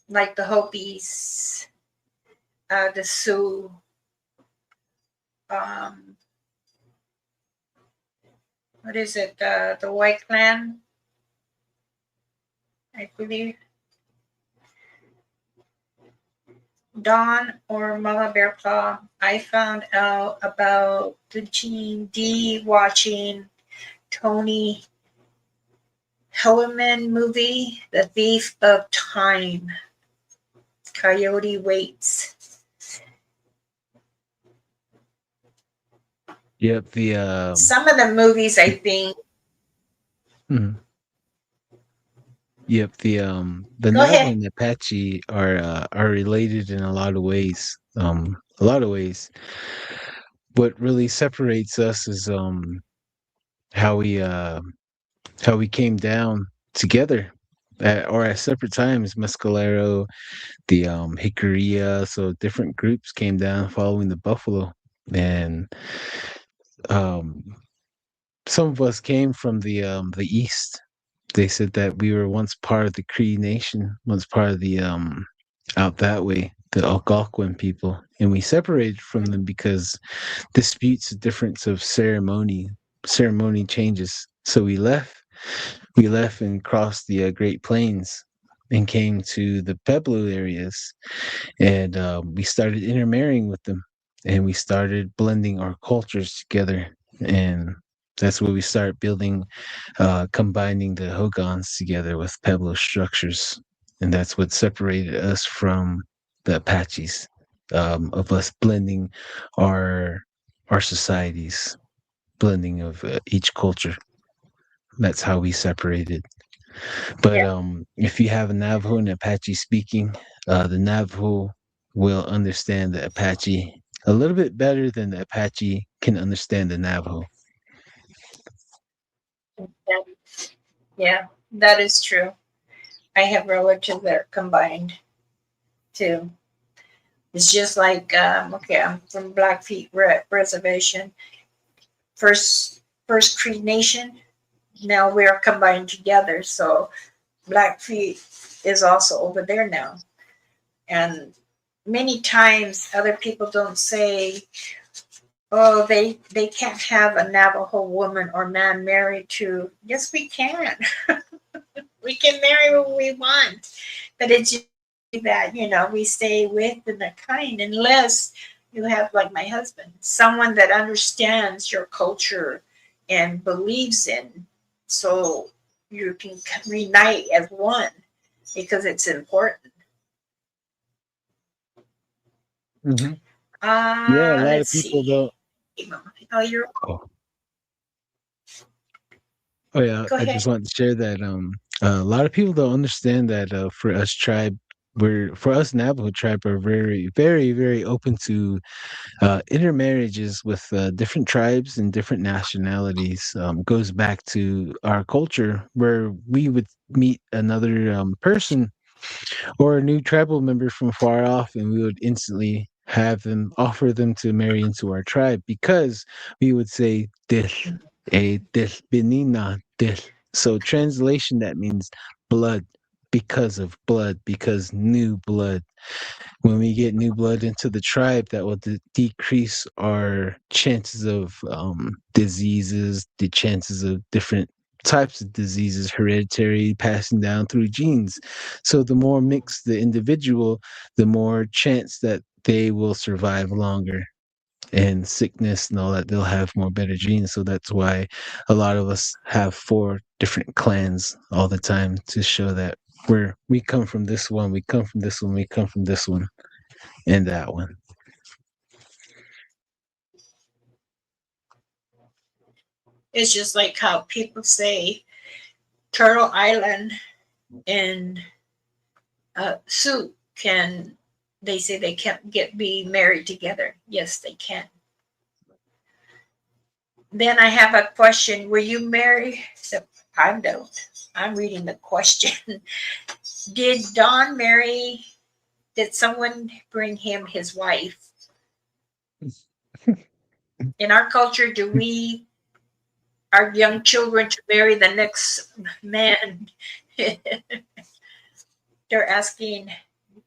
like the Hopis, the Sioux, um, what is it? The White Clan, I believe. Dawn or Mama Bear Claw. I found out about the Gene D watching Tony Hellerman movie, The Thief of Time. Coyote Waits. Yep, Some of the movies, I the think. mhm. Yep, the Go Navajo ahead. and Apache are related in a lot of ways. A lot of ways. What really separates us is how we uh how we came down together or at separate times. Mescalero, the Hickoria, so different groups came down following the buffalo, and um some of us came from the east. They said that we were once part of the Cree Nation, once part of the out that way, the Algonquin people, and we separated from them because disputes, the difference of ceremony changes. So we left and crossed the Great Plains and came to the Pueblo areas, and we started intermarrying with them, and we started blending our cultures together, and that's where we started building, combining the Hogans together with Pueblo structures, and that's what separated us from the Apaches, of us blending our our societies, blending of each culture. That's how we separated. But Yeah. if you have a Navajo and Apache speaking, the Navajo will understand the Apache a little bit better than the Apache can understand the Navajo. Yeah, yeah, that is true. I have relatives that are combined too. It's just like okay, I'm from Blackfeet Reservation, first Cree Nation. Now we are combined together, so Blackfeet is also over there now. And many times other people don't say, oh, they can't have a Navajo woman or man married to. Yes, we can. We can marry who we want, but it's just that we stay with the kind unless you have, like my husband, someone that understands your culture and believes in, so you can reunite as one because it's important. Hmm. Yeah, a lot of Let's people see. don't. Oh, you're Oh, oh yeah, go I ahead. just wanted to share that a lot of people don't understand that for us tribe, for us Navajo tribe are very, very, very open to intermarriages with different tribes and different nationalities. Goes back to our culture where we would meet another person or a new tribal member from far off, and we would instantly have them offer them to marry into our tribe because we would say "dil a dil benina dil." So translation that means blood, because of blood, because new blood. When we get new blood into the tribe, that will decrease our chances of diseases, the chances of different types of diseases, hereditary, passing down through genes. So the more mixed the individual, the more chance that they will survive longer, and sickness and all that, they'll have more better genes. So that's why a lot of us have four different clans all the time to show that we come from this one, we come from this one, we come from this one, and that one. It's just like how people say Turtle Island and Sue can. They say they can't be married together. Yes, they can. Then I have a question. Were you married? So I don't. I'm reading the question. Did Don marry? Did someone bring him his wife? In our culture, do we our young children to marry the next man? They're asking,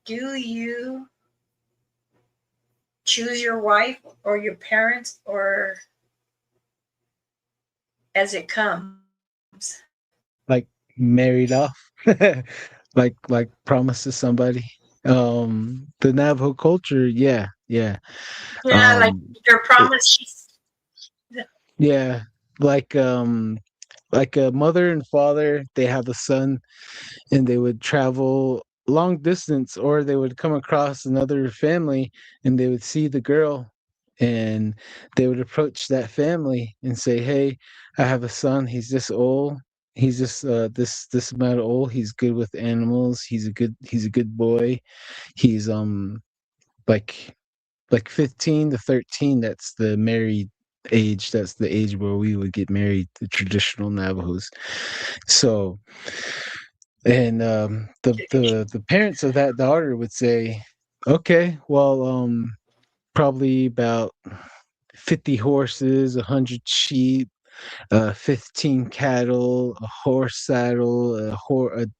do you choose your wife or your parents or as it comes? Like married off, like promise to somebody. The Navajo culture, yeah, yeah, Yeah, like um, your it, promise. yeah, like like a mother and father, they have a son, and they would travel long distance, or they would come across another family and they would see the girl, and they would approach that family and say, hey, I have a son, he's this old, he's just this amount of old, he's good with animals, he's a good boy, he's like 15 to 13, that's the married age, that's the age where we would get married, the traditional Navajos. So, and the parents of that daughter would say, okay, well, probably about 50 horses, 100 sheep, 15 cattle, a horse saddle,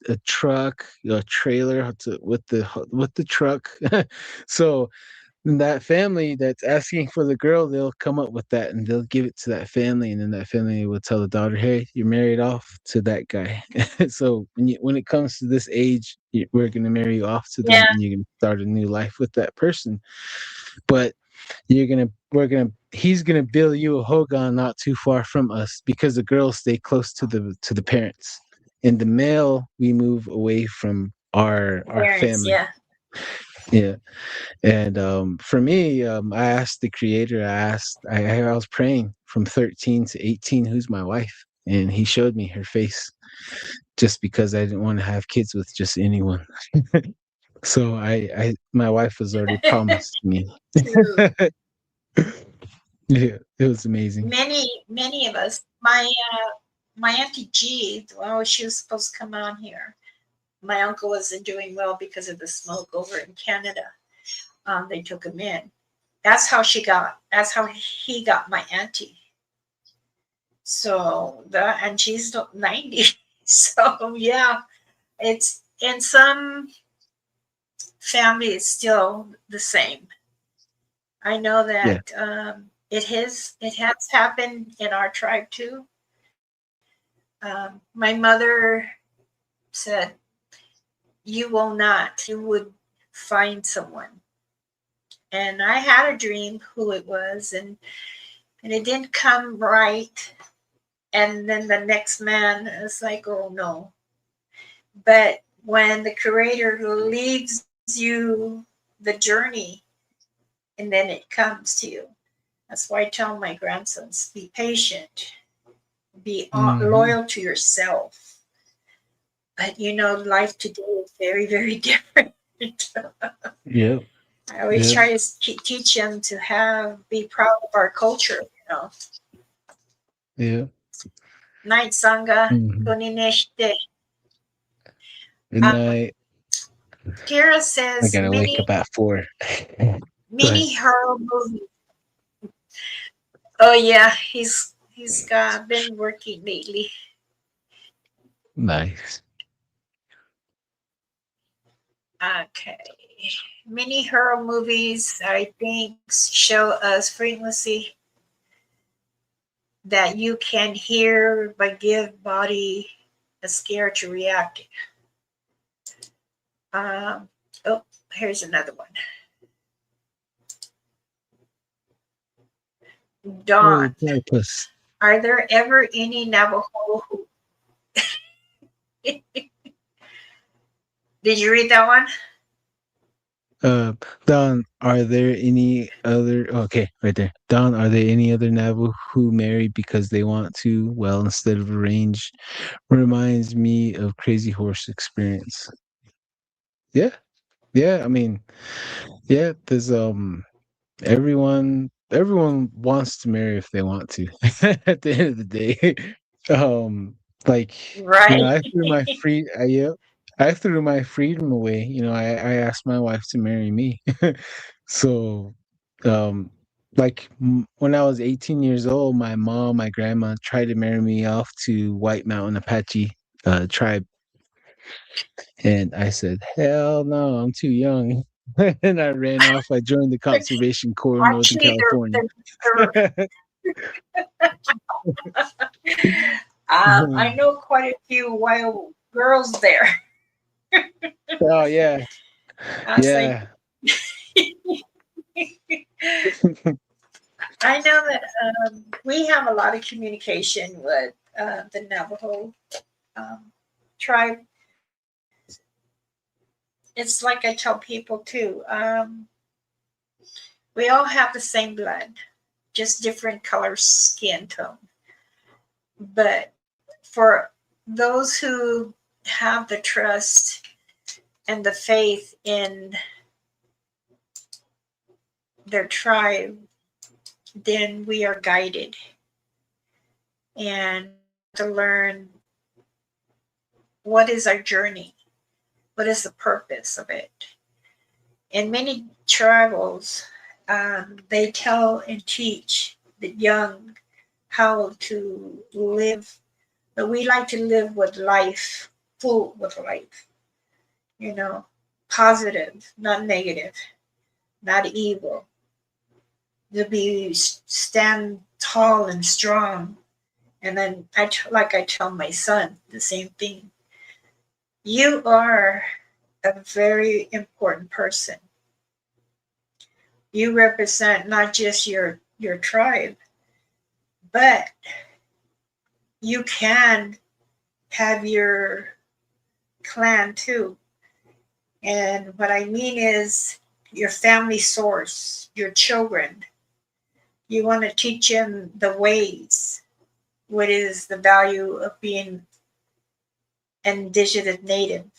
a truck, a trailer with the truck. So that family that's asking for the girl, they'll come up with that and they'll give it to that family, and then that family will tell the daughter, "Hey, you're married off to that guy." So when it comes to this age, we're gonna marry you off to them, Yeah. and you're gonna start a new life with that person. But he's gonna build you a hogan not too far from us, because the girls stay close to the parents, and the male we move away from our Parents. family. Yeah. Yeah. And for me, I asked the creator, I was praying from 13 to 18, who's my wife? And he showed me her face, just because I didn't want to have kids with just anyone. So my wife was already promised to me. True. Yeah, it was amazing. Many of us. My auntie G. Well, she was supposed to come on here. My uncle wasn't doing well because of the smoke over in Canada. They took him in. That's how she got. That's how he got my auntie. So that, and she's 90. So yeah, it's in some family it's still the same. I know Yeah, that it has happened in our tribe too. My mother said, "You will not. You would find someone." And I had a dream who it was, and it didn't come right. And then the next man is like, "Oh no." But when the creator leaves you the journey, and then it comes to you. That's why I tell my grandsons, be patient, be hmm, loyal to yourself. But life today is very, very different. yeah, I always yeah, try to teach them to be proud of our culture. yeah. Night Sangha, Hmm. Kunineshte. And Um, Tara I says gotta wake up at 4. Go ahead. many horror movies. Oh yeah, he's got been working lately. Nice. Okay. Many horror movies, I think, show us frequency that you can hear but give body a scare to react. Um, oh, here's another one. Oh, Dawn. the platypus. Are there ever any Navajo who did you read that one? Don, are there any other? Okay, right there. Don, are there any other Navajo who marry because they want to? Well, instead of arrange, reminds me of Crazy Horse Experience. Yeah, yeah. I mean, yeah. There's everyone wants to marry if they want to. At the end of the day, um, like Right. I threw my yeah, I threw my freedom away. I asked my wife to marry me. So, um, like when I was 18 years old, my grandma tried to marry me off to White Mountain Apache tribe, and I said, "Hell no, I'm too young." And I ran off. I joined the Conservation Corps in Northern Actually, California. I know quite a few wild girls there. Oh yeah, I was like, yeah. I know that we have a lot of communication with the Navajo um, tribe. It's like I tell people too. We all have the same blood, just different color skin tone. But for those who have the trust and the faith in their tribe, then we are guided. And we have to learn what is our journey, what is the purpose of it. In many travels, they tell and teach the young how to live. But we like to live with life, full with life, you know, positive, not negative, not evil. To be stand tall and strong. And then like I tell my son the same thing. You are a very important person. You represent not just your tribe, but you can have your clan too. And what I mean is your family source, your children. You want to teach them the ways. What is the value of being indigenous native?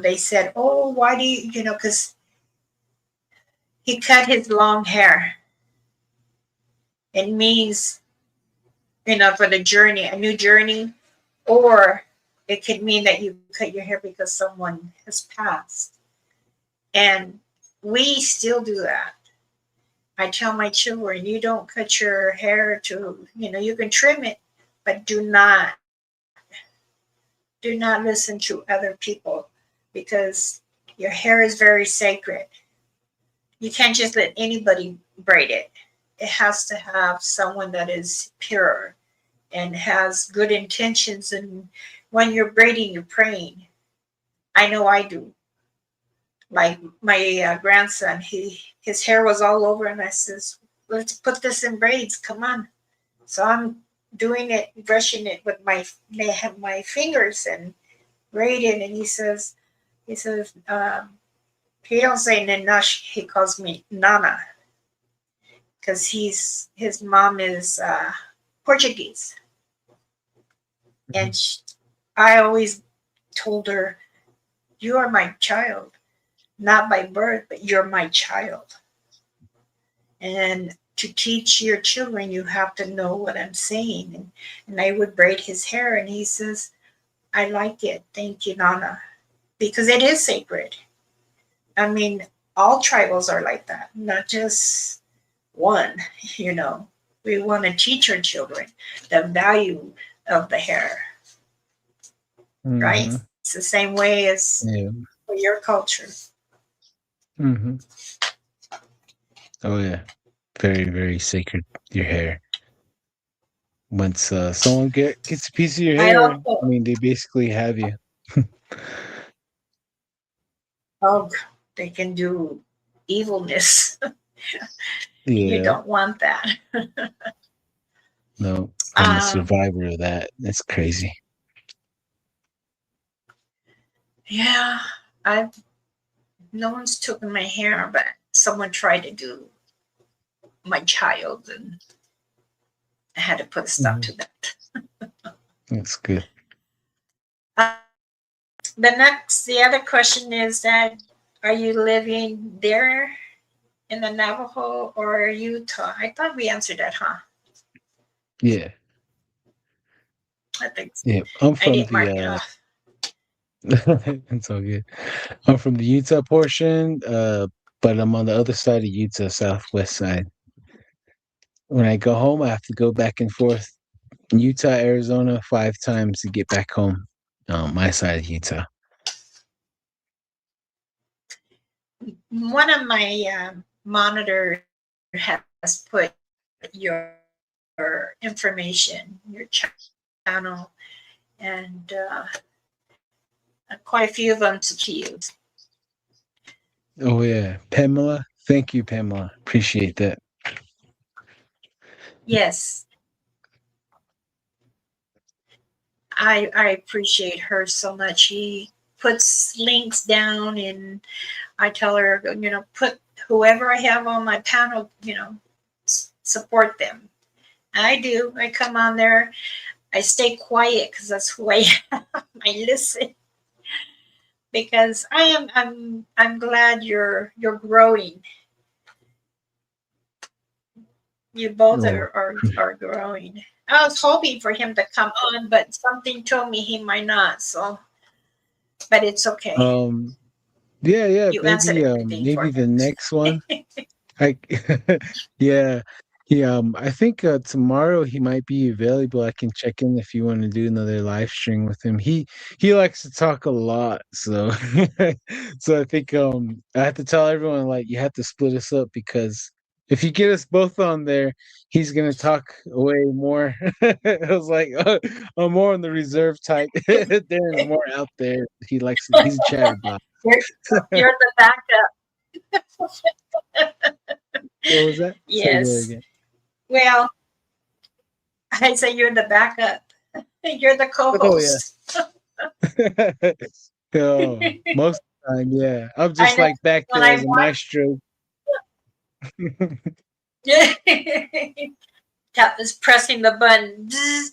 They said, "Oh, why do you know?" Because he cut his long hair. It means, for the journey, a new journey, or it could mean that you cut your hair because someone has passed. And we still do that. I tell my children, you don't cut your hair to, you can trim it, but do not listen to other people because your hair is very sacred. You can't just let anybody braid it. It has to have someone that is pure and has good intentions. And when you're braiding, you're praying. I know I do. Like my grandson, his hair was all over, and I says, "Let's put this in braids. Come on." So I'm doing it, brushing it with my fingers and braiding. And he says, he don't say Ninash. He calls me Nana because his mom is Portuguese, Mhm. and I always told her, "You are my child, not by birth, but you're my child." And to teach your children, you have to know what I'm saying. And I would braid his hair, and he says, "I like it. Thank you, Nana," because it is sacred. I mean, all tribals are like that, not just one. You know, we want to teach our children the value of the hair, right? Mhm. It's the same way as Yeah. for your culture. Mhm. Oh yeah. Very, very sacred. Your hair. Once someone gets a piece of your I hair, I also, mean, they basically have you. oh, they can do evilness. You Yeah. don't want that. No, I'm a Um, survivor of that. That's crazy. yeah, I've no one's taken my hair, but someone tried to do my child, and I had to put a stop Mhm. to that. That's good. The other question is that, are you living there in the Navajo or Utah? I thought we answered that, huh? Yeah. I think so. Yeah. I'm I from didn't the mark it off. it's all good. I'm from the Utah portion, but I'm on the other side of Utah, southwest side. When I go home, I have to go back and forth Utah, Arizona 5 times to get back home. My side of Utah. One of my monitor has put your information, your channel, and quite a few of them to use. Oh yeah, Pamela. Thank you, Pamela. Appreciate that. Yes, I appreciate her so much. She puts links down, and I tell her, put whoever I have on my panel, support them. I do. I come on there. I stay quiet because that's who I am. I listen because I'm glad you're growing. You both Oh, are growing. I was hoping for him to come on, but something told me he might not. So, but it's okay. um, yeah, yeah. You answered Maybe, everything for maybe the him. next one. I, yeah, Yeah, I think tomorrow he might be available. I can check in if you want to do another live stream with him. He likes to talk a lot, so so I think I have to tell everyone like you have to split us up because if you get us both on there, he's gonna talk way more. I was like, I'm more on the reserve type. Darren's more out there. He's a chatterbox. You're, you're the backup. What was that? Say that Yes. again. Well, I say you're the backup. You're the Oh yeah. co-host. Oh, most of the time, yeah. I'm I just know like back when there I as a want. maestro. Tap is pressing the button. Zzz,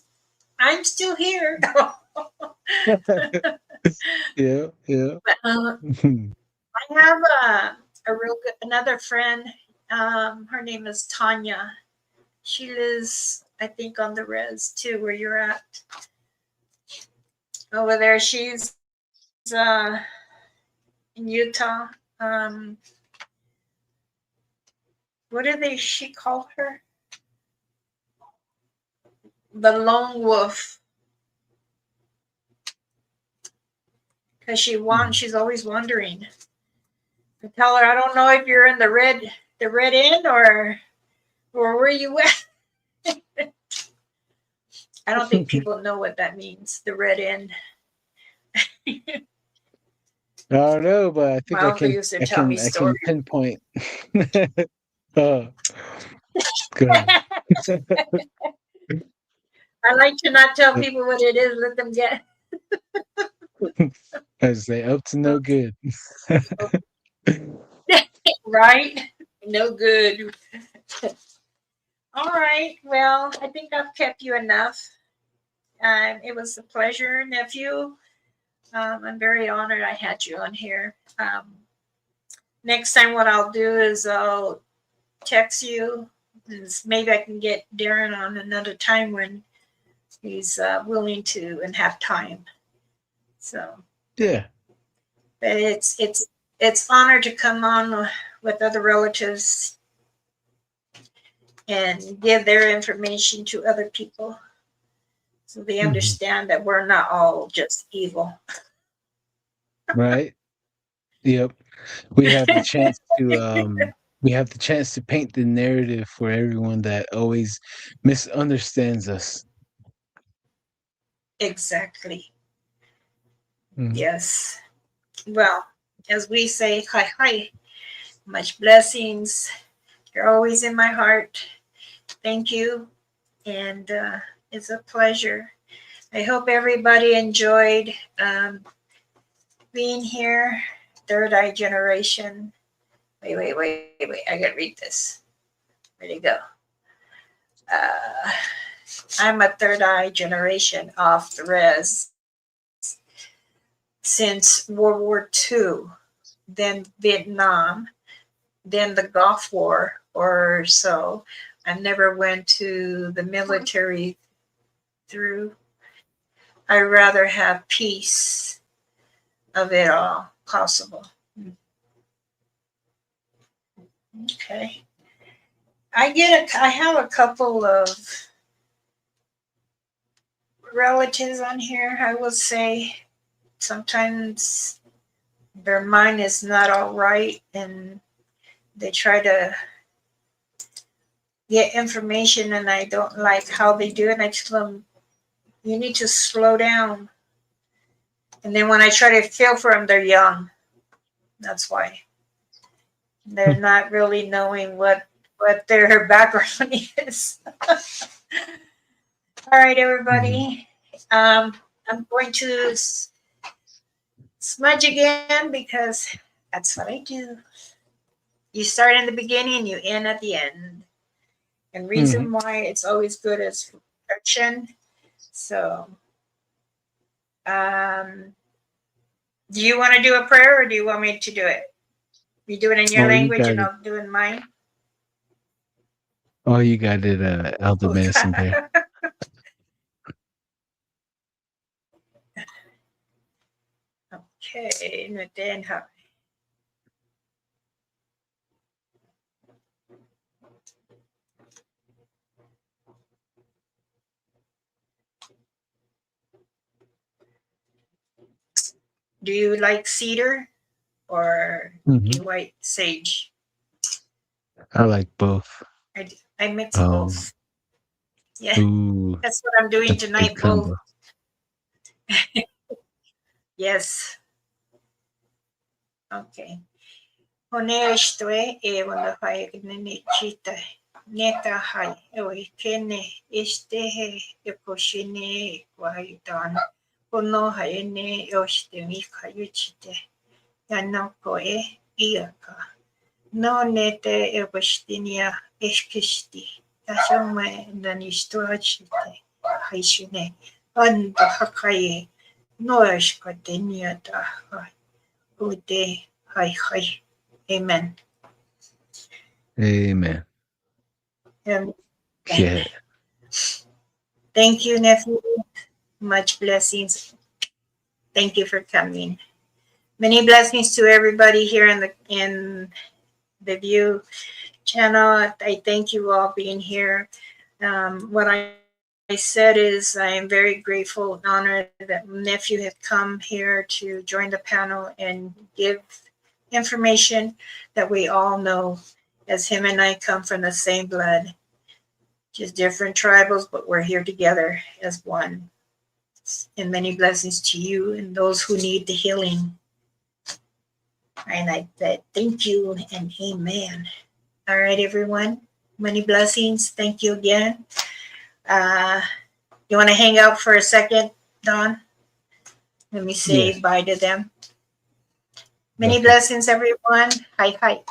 I'm still here. Yeah, yeah. But, I have a real good another friend. Her name is Tanya. She lives, I think, on the res too, where you're at over there. She's in Utah. Um, what do they? She called her the lone wolf because she's always wandering. I tell her I don't know if you're in the red inn or where you at. I don't think people know what that means. The red inn. I don't know, but I think My uncle used to tell me I stories. can pinpoint. Oh, good. I like to not tell people what it is. Let them get I say up to no good. right. No good. All right. Well, I think I've kept you enough. It was a pleasure, nephew. I'm very honored I had you on here. Next time, what I'll do is I'll text you. Maybe I can get Darren on another time when he's willing to and have time. So, Yeah. but it's honor to come on with other relatives and give their information to other people so they Mhm. understand that we're not all just evil. Right. Yep. We have the chance to we have the chance to paint the narrative for everyone that always misunderstands us. Exactly. Mhm. Yes. Well, as we say, hi, hi, much blessings. You're always in my heart. Thank you. And it's a pleasure. I hope everybody enjoyed being here. Third eye generation. Wait. I got to read this. Where'd it go? Uh, I'm a third eye generation off the res since World War II, then Vietnam, then the Gulf War or so. I never went to the military through. I rather have peace of it all possible. Okay. I have a couple of relatives on here. I will say sometimes their mind is not all right and they try to get information and I don't like how they do it. I tell them, you need to slow down. And then when I try to feel for them, they're young. That's why they're not really knowing what their background is. All right, Mhm. everybody. I'm going to smudge again because that's what I do. You start in the beginning, you end at the end. And Mhm. reason why it's always good is protection. So, um, do you want to do a prayer or do you want me to do it? You do it in your Oh, you language got and it. I'll do it in mine. Oh, you got it, Elder Medicine Bear. Okay, and then Do you like cedar or do Hmm. you like sage? I like both. I mix Um, both. Yeah, ooh, that's what I'm doing that's a good tonight. Both. combo. Yes. Okay. Honesto no hai nene chita. Neta hai ewe kene estehe ekoshine waidan. Kono hai ne yoshite mika yuchite. Yanoko iaka. No nete ekoshtinia eshkishti. Yashome nanisto achite. Haishune. Ando hakaye. No eshkatenia da hai. Ude hai hai. Amen. Amen. Um, Yeah. Thank you, nephew. Much blessings. Thank you for coming. Many blessings to everybody here in the View channel. I thank you all being here. What I said is I am very grateful and honored that nephew had come here to join the panel and give information that we all know, as him and I come from the same blood, just different tribals, but we're here together as one. And many blessings to you and those who need the healing. And I said, thank you and amen. All right, everyone. Many blessings. Thank you again. Uh, you want to hang out for a second, Don? Let me say Yes. bye to them. Many Okay. blessings, everyone. Hi, hi.